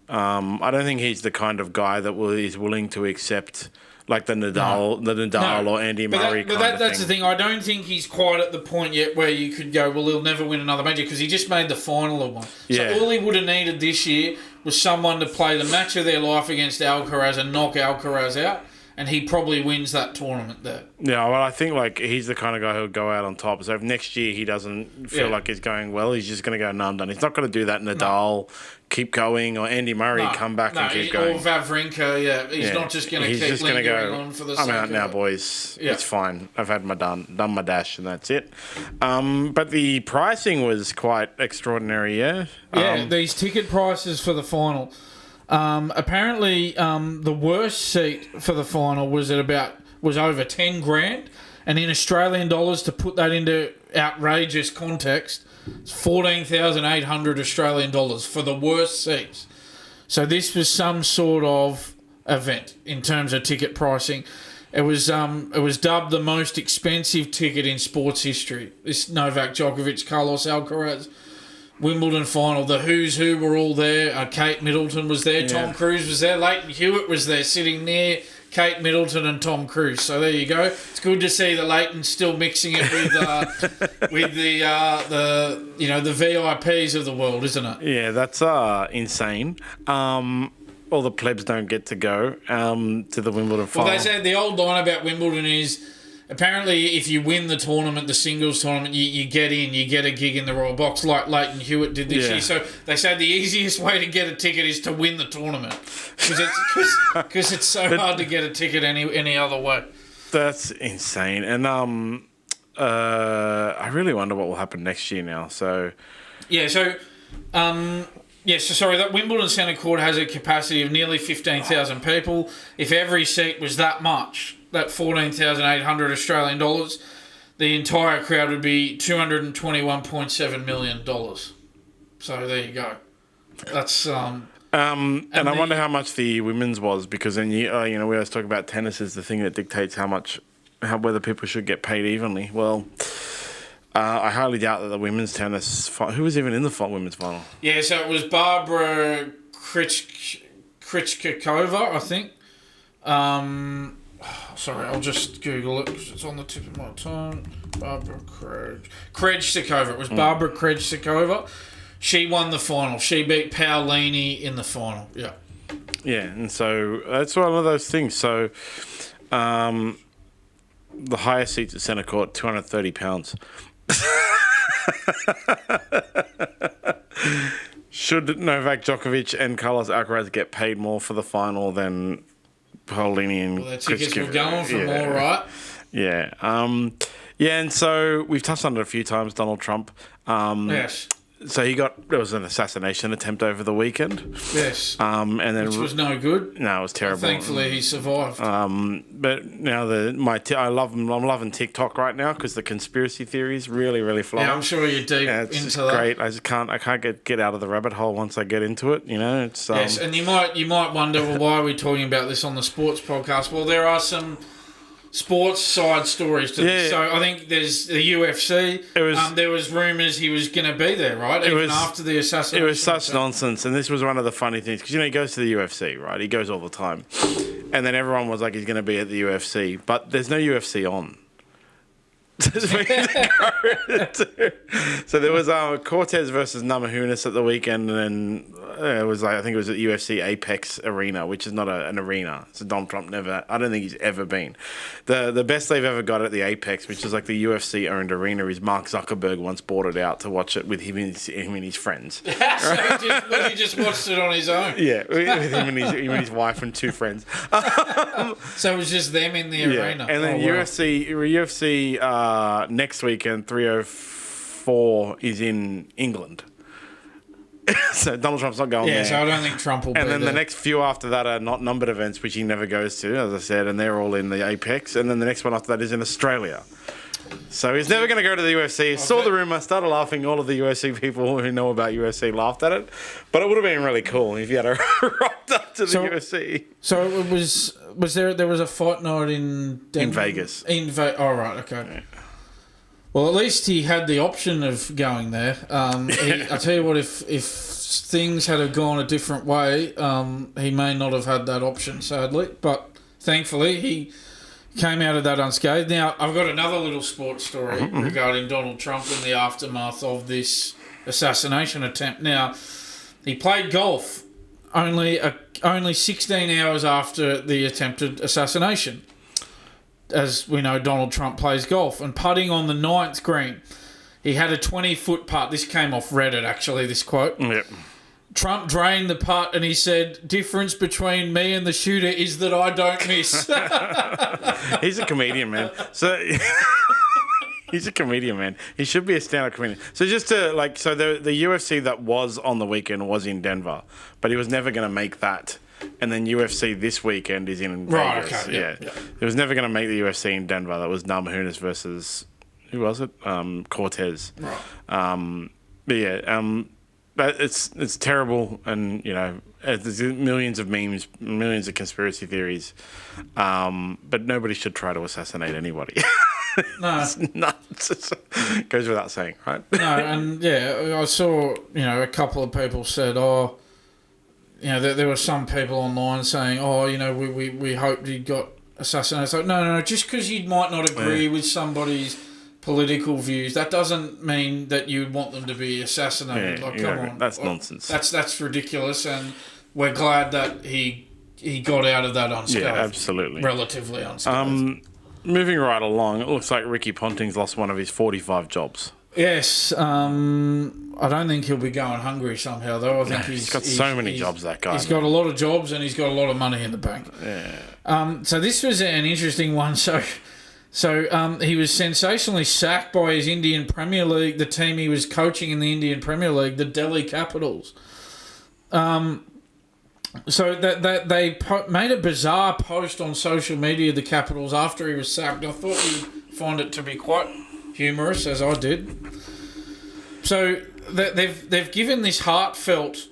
I don't think he's the kind of guy that is willing to accept like the Nadal or Andy Murray that's the thing. I don't think he's quite at the point yet where you could go, well, he'll never win another major, because he just made the final of one. Yeah. So all he would have needed this year was someone to play the match of their life against Alcaraz and knock Alcaraz out, and he probably wins that tournament there. Yeah, well, I think like he's the kind of guy who'll go out on top. So if next year he doesn't feel like he's going well, he's just going to go, no, I'm done. He's not going to do that. Nadal, keep going, or Andy Murray, come back and keep going. Or Wawrinka, he's not just going to keep lingering on for the sake of it. I'm out now, boys. Yeah. It's fine. I've had done my dash, and that's it. But the pricing was quite extraordinary, yeah? Yeah, these ticket prices for the final. Apparently, the worst seat for the final was over 10 grand, and in Australian dollars, to put that into outrageous context, it's 14,800 Australian dollars for the worst seats. So this was some sort of event in terms of ticket pricing. It was dubbed the most expensive ticket in sports history. This Novak Djokovic, Carlos Alcaraz Wimbledon final. The who's who were all there. Kate Middleton was there. Yeah. Tom Cruise was there. Leighton Hewitt was there, sitting near Kate Middleton and Tom Cruise. So there you go. It's good to see that Leighton's still mixing it with the VIPs of the world, isn't it? Yeah, that's insane. All the plebs don't get to go to the Wimbledon final. Well, they said the old line about Wimbledon is, apparently, if you win the tournament, the singles tournament, you get in, you get a gig in the Royal Box, like Leighton Hewitt did this year. So they said the easiest way to get a ticket is to win the tournament, because it's so hard to get a ticket any other way. That's insane, and I really wonder what will happen next year now. So that Wimbledon Centre Court has a capacity of nearly 15,000 people. If every seat was that much, that 14,800 Australian dollars, the entire crowd would be $221.7 million. So there you go. That's and I wonder how much the women's was, because then we always talk about tennis is the thing that dictates whether people should get paid evenly. Well, I highly doubt that the women's tennis. Who was even in the women's final? Yeah, so it was Barbara Krejcikova, I think. Sorry, I'll just Google it because it's on the tip of my tongue. Barbara Krejcikova. It was Barbara Krejcikova. She won the final. She beat Paolini in the final. Yeah. Yeah, and so that's one of those things. So, the highest seats at centre court, £230. Should Novak Djokovic and Carlos Alcaraz get paid more for the final than Paulini and Well, the Chris tickets were Giv- going for more, right? Yeah. And so we've touched on it a few times, Donald Trump. Yes. So there was an assassination attempt over the weekend. Yes. And then Which was no good. No, it was terrible. Thankfully, he survived. But now I'm loving TikTok right now because the conspiracy theories really, really fly. Yeah, I'm sure you're deep It's into just that. great. I can't get out of the rabbit hole once I get into it. You know, it's Yes, and you might wonder, well, why are we talking about this on the sports podcast? Well, there are some sports side stories to this. So I think there's the UFC. There was rumours he was going to be there, right? Even after the assassination. It was such nonsense, and this was one of the funny things because he goes to the UFC, right? He goes all the time, and then everyone was like, he's going to be at the UFC, but there's no UFC on. So there was Cortez versus Namajunas at the weekend, and then I think it was at UFC Apex Arena, which is not an arena. So Donald Trump I don't think he's ever been. The best they've ever got at the Apex, which is like the UFC owned arena, is Mark Zuckerberg once bought it out to watch it with him and his friends. So he just watched it on his own. Yeah, with him and his wife and two friends. So it was just them in the arena. And then UFC next weekend, 304 is in England. So Donald Trump's not going there. Yeah, so I don't think Trump will be there. And then the next few after that are not numbered events, which he never goes to, as I said, and they're all in the Apex. And then the next one after that is in Australia. So he's never going to go to the UFC. Saw the rumour, started laughing. All of the UFC people who know about UFC laughed at it. But it would have been really cool if you had rocked up to the UFC. So it was there was a fight night in Denver? In Vegas. Oh, right, okay. Yeah. Well, at least he had the option of going there. I tell you what, if things had have gone a different way, he may not have had that option, sadly. But thankfully, he came out of that unscathed. Now, I've got another little sports story regarding Donald Trump in the aftermath of this assassination attempt. Now, he played golf only 16 hours after the attempted assassination. As we know, Donald Trump plays golf, and putting on the 9th green, he had a 20-foot putt. This came off Reddit, actually, this quote. Yep. Trump drained the putt, and he said, "Difference between me and the shooter is that I don't miss." He's a comedian, man. So he's a comedian, man. He should be a stand-up comedian. So just to the UFC that was on the weekend was in Denver, but he was never going to make that. And then UFC this weekend is in Vegas. Right, okay. Yeah. It was never going to make the UFC in Denver. That was Namajunas versus, who was it? Cortez. Right. But it's terrible, and there's millions of memes, millions of conspiracy theories, but nobody should try to assassinate anybody. No. It's nuts. Goes without saying, right? No, and I saw a couple of people said, there were some people online saying, we hoped he got assassinated. It's like, no, just because you might not agree with somebody's political views, that doesn't mean that you would want them to be assassinated. Come on. That's nonsense. That's ridiculous, and we're glad that he got out of that unscathed. Yeah, absolutely. Relatively unscathed. Moving right along, it looks like Ricky Ponting's lost one of his 45 jobs. Yes, I don't think he'll be going hungry somehow, though. I think he's got so many jobs, that guy. He's got a lot of jobs, and he's got a lot of money in the bank. Yeah. So this was an interesting one. So he was sensationally sacked by his Indian Premier League, the team he was coaching in the Indian Premier League, the Delhi Capitals. So that they made a bizarre post on social media, the Capitals, after he was sacked. I thought you'd find it to be quite humorous, as I did. So they've given this heartfelt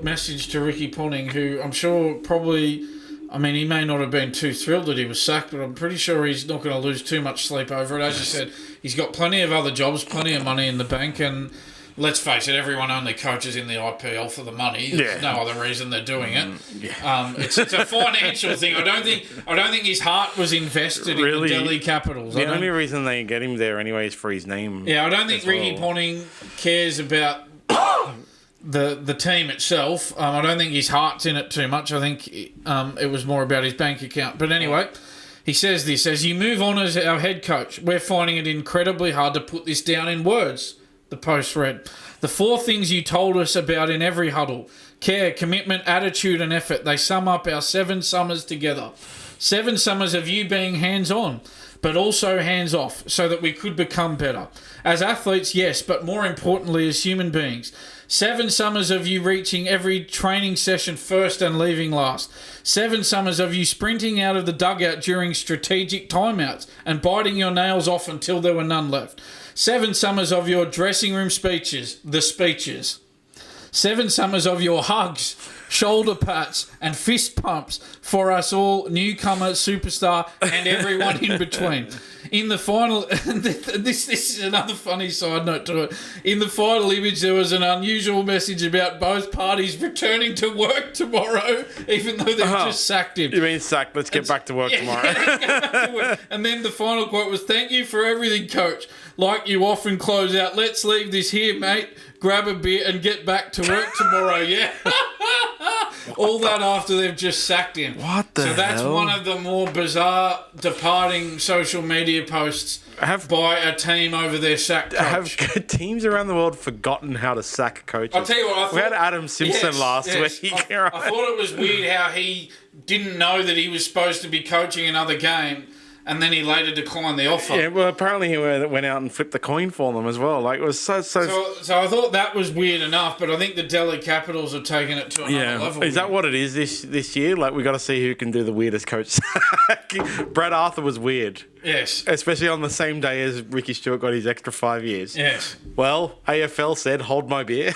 message to Ricky Ponting, who I'm sure probably, he may not have been too thrilled that he was sacked, but I'm pretty sure he's not going to lose too much sleep over it. As you said, he's got plenty of other jobs, plenty of money in the bank, and let's face it, everyone only coaches in the IPL for the money. There's no other reason they're doing it. It's a financial thing. I don't think his heart was invested in the Delhi Capitals. The only reason they get him there anyway is for his name. Yeah, I don't think Ricky Ponting cares about the team itself. I don't think his heart's in it too much. I think it was more about his bank account. But anyway, he says this: as you move on as our head coach, we're finding it incredibly hard to put this down in words. the post read. The 4 things you told us about in every huddle. Care, commitment, attitude and effort. They sum up our 7 summers together. 7 summers of you being hands-on, but also hands-off, so that we could become better. As athletes, yes, but more importantly as human beings. 7 summers of you reaching every training session first and leaving last. 7 summers of you sprinting out of the dugout during strategic timeouts and biting your nails off until there were none left. 7 summers of your dressing room speeches, the speeches. 7 summers of your hugs, shoulder pats and fist pumps for us all, newcomer, superstar and everyone in between. In the final, this is another funny side note to it. In the final image, there was an unusual message about both parties returning to work tomorrow, even though they've just sacked him. You mean sacked? Let's get back to work tomorrow. Let's get back to work. And then the final quote was, "Thank you for everything, coach. Like you often close out, let's leave this here, mate. Grab a beer and get back to work tomorrow." Yeah. All that after they've just sacked him. What the hell? So that's one of the more bizarre departing social media posts by a team over their sack coach. Have teams around the world forgotten how to sack coaches? I'll tell you what, we had Adam Simpson last week. I thought it was weird how he didn't know that he was supposed to be coaching another game, and then he later declined the offer. Yeah, well, apparently he went out and flipped the coin for them as well. Like, it was so I thought that was weird enough, but I think the Delhi Capitals have taken it to another level. Is that what it is this year? Like, we got to see who can do the weirdest coach. Brad Arthur was weird. Yes. Especially on the same day as Ricky Stewart got his extra 5 years. Yes. Well, AFL said, hold my beer.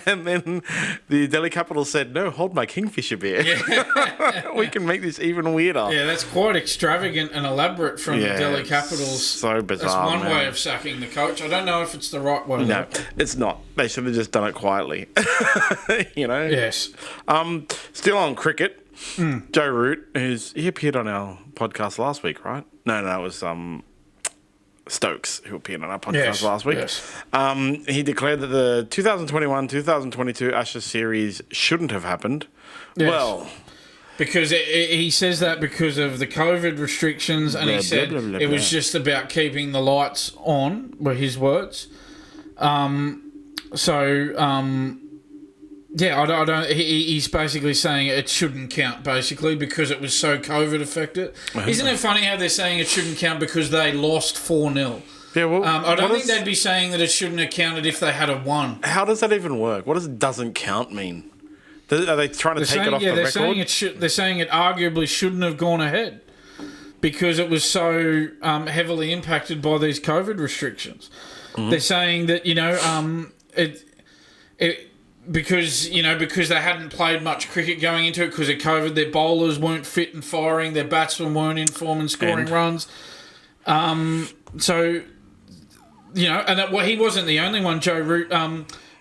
And then the Delhi Capitals said, no, hold my Kingfisher beer. Yeah. We can make this even weirder. Yeah, that's quite extravagant and elaborate from the Delhi Capitals. So bizarre. That's one way of sacking the coach. I don't know if it's the right way. No, it's not. They should have just done it quietly. You know? Yes. Still on cricket. Joe Root, he appeared on our podcast last week, right? No, it was Stokes who appeared on our podcast last week. Yes. He declared that the 2021-2022 Ashes series shouldn't have happened. Yes. Well, because he says that because of the COVID restrictions, and he said it was just about keeping the lights on, were his words. Yeah, I don't. He's basically saying it shouldn't count, basically, because it was so COVID affected. Isn't it funny how they're saying it shouldn't count because they lost 4-0? Yeah, well, I don't think they'd be saying that it shouldn't have counted if they had a won. How does that even work? What does "doesn't count" mean? Are they trying to take it off the record? They're saying it arguably shouldn't have gone ahead because it was so heavily impacted by these COVID restrictions. Mm-hmm. They're saying that because they hadn't played much cricket going into it because of COVID, their bowlers weren't fit and firing, their batsmen weren't in form and scoring runs. And he wasn't the only one. Joe Root,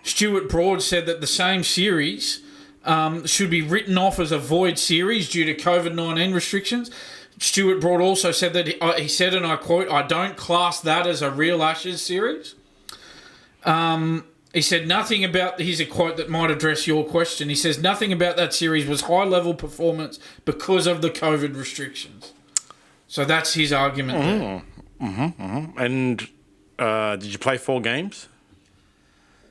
Stuart Broad said that the same series should be written off as a void series due to COVID-19 restrictions. Stuart Broad also said that he said, and I quote, "I don't class that as a real Ashes series." He said nothing about, here's a quote that might address your question. He says, "Nothing about that series was high-level performance because of the COVID restrictions." So that's his argument there. Mm-hmm, mm-hmm. And did you play 4 games?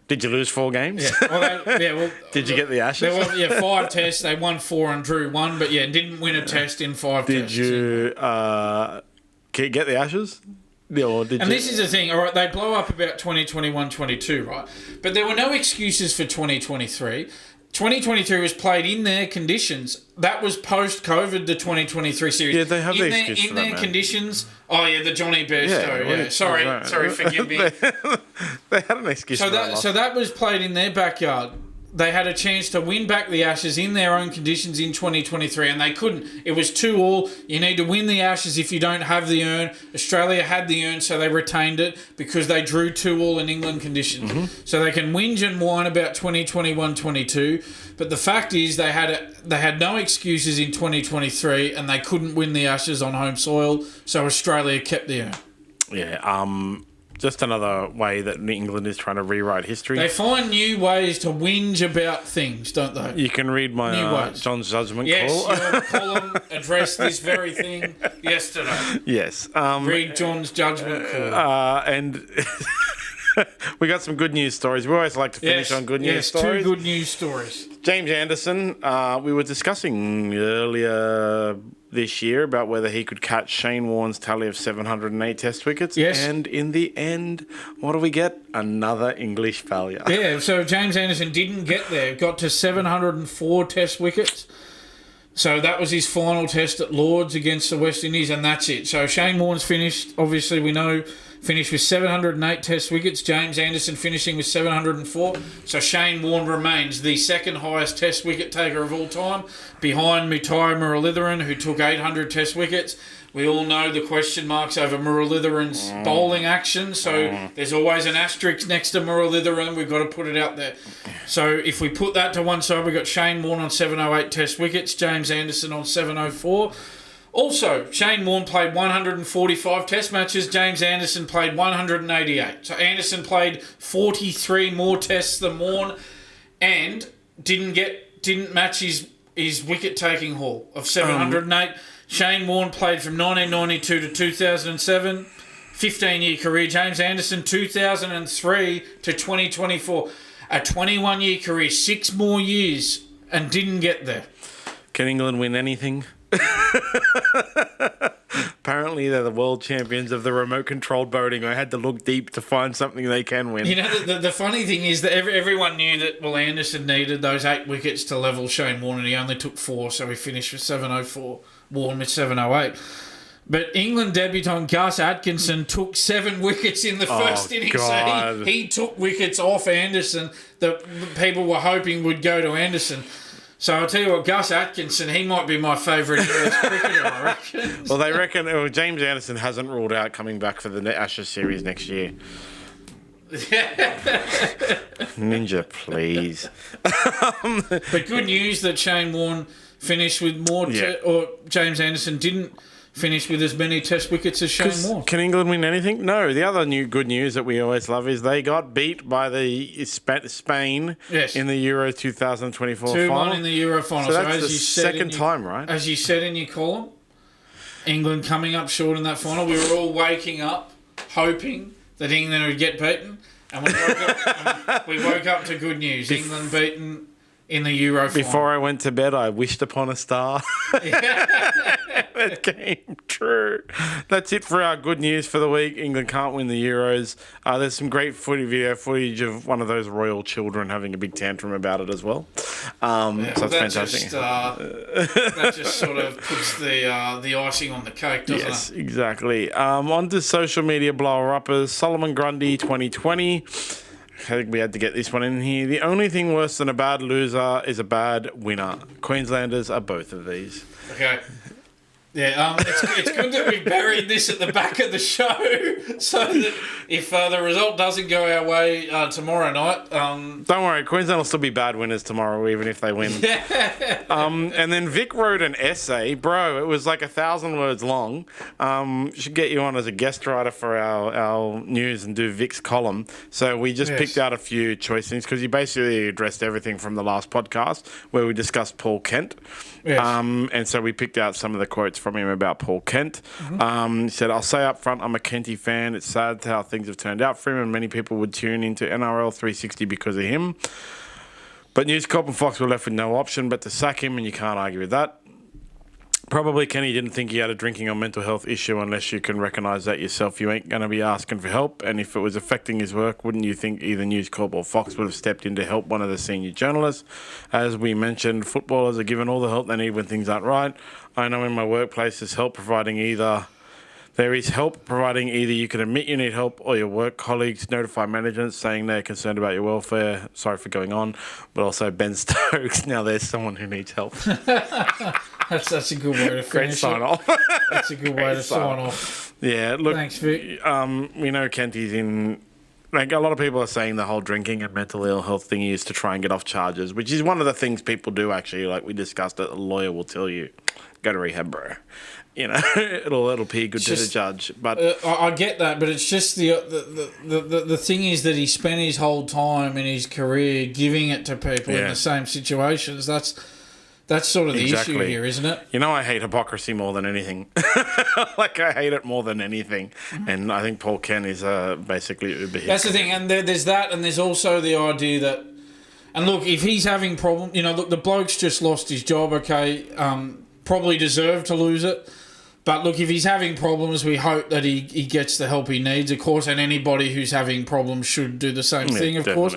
Did you lose 4 games? Yeah. Did you get the Ashes? There were 5 tests. They won 4 and drew 1, but didn't win a test in 5 tests. Did you get the Ashes? This is the thing, all right, they blow up about 2021-22, right? But there were no excuses for 2023. 2023 was played in their conditions. That was post-COVID, the 2023 series. Yeah, they have the excuse for that, in their conditions. Oh, yeah, the Johnny Bairstow. Yeah. Sorry, forgive me. They had an excuse for that. So that was played in their backyard. They had a chance to win back the Ashes in their own conditions in 2023, and they couldn't. It was 2-2. You need to win the Ashes if you don't have the urn. Australia had the urn, so they retained it because they drew 2-2 in England conditions. Mm-hmm. So they can whinge and whine about 2021-22, but the fact is they had no excuses in 2023, and they couldn't win the Ashes on home soil, so Australia kept the urn. Yeah, just another way that England is trying to rewrite history. They find new ways to whinge about things, don't they? You can read my John's Judgment call. Yes, your column addressed this very thing yesterday. Yes. Read John's Judgment call. And We got some good news stories. We always like to finish on good news stories. Yes, 2 good news stories. James Anderson, we were discussing earlier this year about whether he could catch Shane Warne's tally of 708 Test wickets. Yes. And in the end, what do we get? Another English failure. Yeah, so James Anderson didn't get there. Got to 704 Test wickets. So that was his final test at Lords against the West Indies, and that's it. So Shane Warne's finished, obviously we know, finished with 708 Test wickets. James Anderson finishing with 704. So Shane Warne remains the second highest Test wicket taker of all time, behind Mutai Muralitharan, who took 800 Test wickets. We all know the question marks over Muralitharan's bowling action, so there's always an asterisk next to Muralitharan. We've got to put it out there. So if we put that to one side, we've got Shane Warne on 708 Test wickets, James Anderson on 704. Also, Shane Warne played 145 Test matches, James Anderson played 188. So Anderson played 43 more Tests than Warne and didn't match his wicket-taking haul of 708. Shane Warne played from 1992 to 2007, 15-year career. James Anderson, 2003 to 2024, a 21-year career, 6 more years, and didn't get there. Can England win anything? Apparently, they're the world champions of the remote-controlled boating. I had to look deep to find something they can win. You know, the funny thing is that everyone knew that, Anderson needed those 8 wickets to level Shane Warne, and he only took 4, so he finished with 704. Warne with 708. But England debutant Gus Atkinson took 7 wickets in the first innings. So he took wickets off Anderson that people were hoping would go to Anderson. So I'll tell you what, Gus Atkinson, he might be my favourite US cricketer, I reckon. Well, they reckon James Anderson hasn't ruled out coming back for the Ashes series next year. Ninja, please. But good news that Shane Warne finished with more, or James Anderson didn't finish with as many Test wickets as Shane Warne. Can England win anything? No. The other good news that we always love is they got beat by the Spain in the Euro 2024 final. 2-1 in the Euro final. So that's the second time, right? As you said in your column, England coming up short in that final. We were all waking up hoping that England would get beaten, and we woke up to good news. England beaten in the Euro final. Before I went to bed, I wished upon a star. That came true. That's it for our good news for the week. England can't win the Euros. There's some great video footage of one of those royal children having a big tantrum about it as well. So that's fantastic. That just sort of puts the icing on the cake, doesn't it? Yes, exactly. On to social media blower-uppers. Solomon Grundy 2020. I think we had to get this one in here. The only thing worse than a bad loser is a bad winner. Queenslanders are both of these. Okay. Yeah, it's good that we've buried this at the back of the show so that if the result doesn't go our way tomorrow night... Don't worry, Queensland will still be bad winners tomorrow, even if they win. And then Vic wrote an essay. Bro, it was like 1,000 words long. Should get you on as a guest writer for our news and do Vic's column. So we just picked out a few choice things because he basically addressed everything from the last podcast where we discussed Paul Kent. Yes. And so we picked out some of the quotes from him about Paul Kent. He said, I'll say up front, I'm a Kenty fan. It's sad how things have turned out for him, and many people would tune into NRL 360 because of him. But News Corp and Fox were left with no option but to sack him, and you can't argue with that. Probably Kenny didn't think he had a drinking or mental health issue unless you can recognise that yourself. You ain't going to be asking for help, and if it was affecting his work, wouldn't you think either News Corp or Fox would have stepped in to help one of the senior journalists? As we mentioned, footballers are given all the help they need when things aren't right. I know in my workplace there's help providing either... There is help providing either you can admit you need help or your work colleagues notify management saying they're concerned about your welfare. Sorry for going on. But also Ben Stokes. Now there's someone who needs help. That's a good way to finish. Great sign off. That's a good way to sign off. Yeah, look. Thanks, Vic. We know Kenty's in... Like, a lot of people are saying the whole drinking and mental ill health thing is to try and get off charges, which is one of the things people do, actually. Like we discussed it, a lawyer will tell you, go to rehab, bro. You know, it'll be good to the judge. But I get that, but it's just the thing is that he spent his whole time in his career giving it to people in the same situations. That's That's sort of the issue here, isn't it? You know, I hate hypocrisy more than anything. Like, I hate it more than anything. And I think Paul Kent is basically uber hypocrite. That's the thing. And there's that, and there's also the idea that... And look, if he's having problems... look, the bloke's just lost his job, okay? Probably deserved to lose it. But look, if he's having problems, we hope that he gets the help he needs, of course. And anybody who's having problems should do the same thing, of course.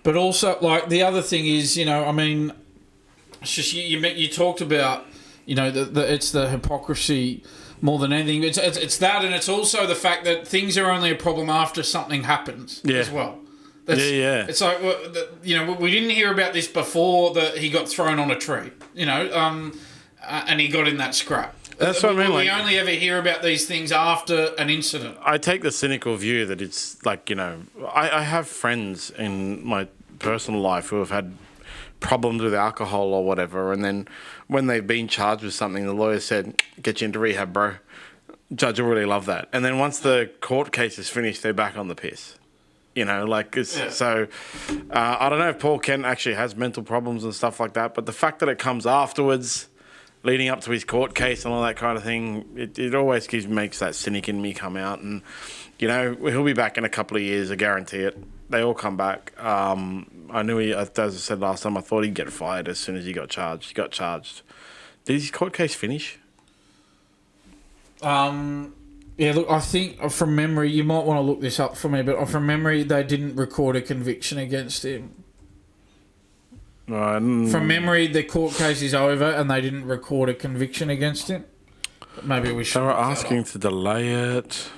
But also, like, the other thing is, it's just you talked about, it's the hypocrisy more than anything. It's that, and it's also the fact that things are only a problem after something happens as well. It's like, we didn't hear about this before that he got thrown on a tree, and he got in that scrap. That's what I mean. We only ever hear about these things after an incident. I take the cynical view that it's like, I have friends in my personal life who have had problems with alcohol or whatever, and then when they've been charged with something, the lawyer said, get you into rehab, bro. Judge will really love that. And then once the court case is finished, they're back on the piss. So I don't know if Paul Kent actually has mental problems and stuff like that, but the fact that it comes afterwards, leading up to his court case and all that kind of thing, it always makes that cynic in me come out. And, he'll be back in a couple of years, I guarantee it. They all come back. I knew as I said last time, I thought he'd get fired as soon as he got charged. He got charged. Did his court case finish? Yeah, look, I think from memory, you might want to look this up for me, but from memory, they didn't record a conviction against him. From memory, the court case is over and they didn't record a conviction against him. But maybe we should. They were asking to delay it.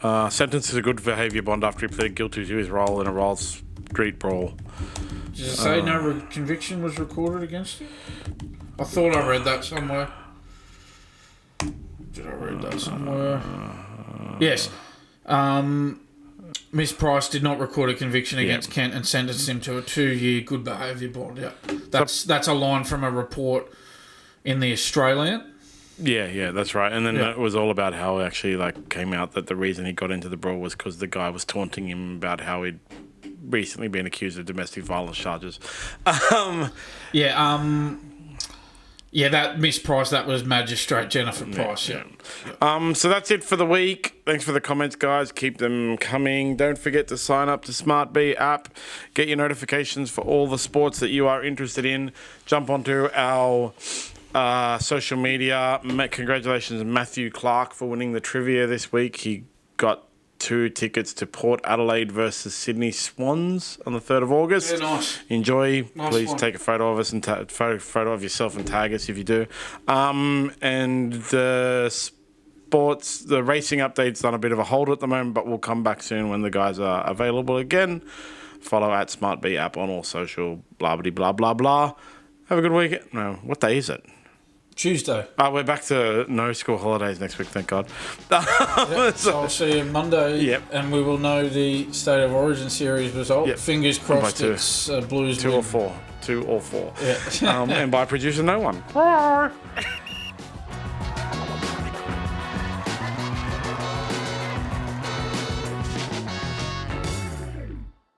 Sentenced to a good behaviour bond after he pleaded guilty to his role in a Roll Street brawl. Does it say no conviction was recorded against him? I thought I read that somewhere. Did I read that somewhere? Yes. Miss Price did not record a conviction against Kent and sentenced him to a 2-year good behaviour bond. Yeah, that's a line from a report in the Australian. Yeah, that's right. And then it was all about how it actually came out that the reason he got into the brawl was because the guy was taunting him about how he'd recently been accused of domestic violence charges. That Miss Price, that was Magistrate Jennifer Price. So that's it for the week. Thanks for the comments, guys. Keep them coming. Don't forget to sign up to SmartB app. Get your notifications for all the sports that you are interested in. Jump onto our social media. Congratulations, Matthew Clark, for winning the trivia this week. He got 2 tickets to Port Adelaide versus Sydney Swans on the 3rd of August. Yeah, nice. Enjoy. Nice. Please one. take a photo of us and photo of yourself and tag us if you do. And the sports, the racing update's on a bit of a hold at the moment, but we'll come back soon when the guys are available again. Follow at SmartB app on all social, blah, blah, blah, blah, blah. Have a good week. No, what day is it? Tuesday. We're back to no school holidays next week, thank God. So I'll see you Monday, and we will know the State of Origin series result. Fingers crossed it's Blues 2 win. or 4. 2 or 4. Yeah. And by producer, no one.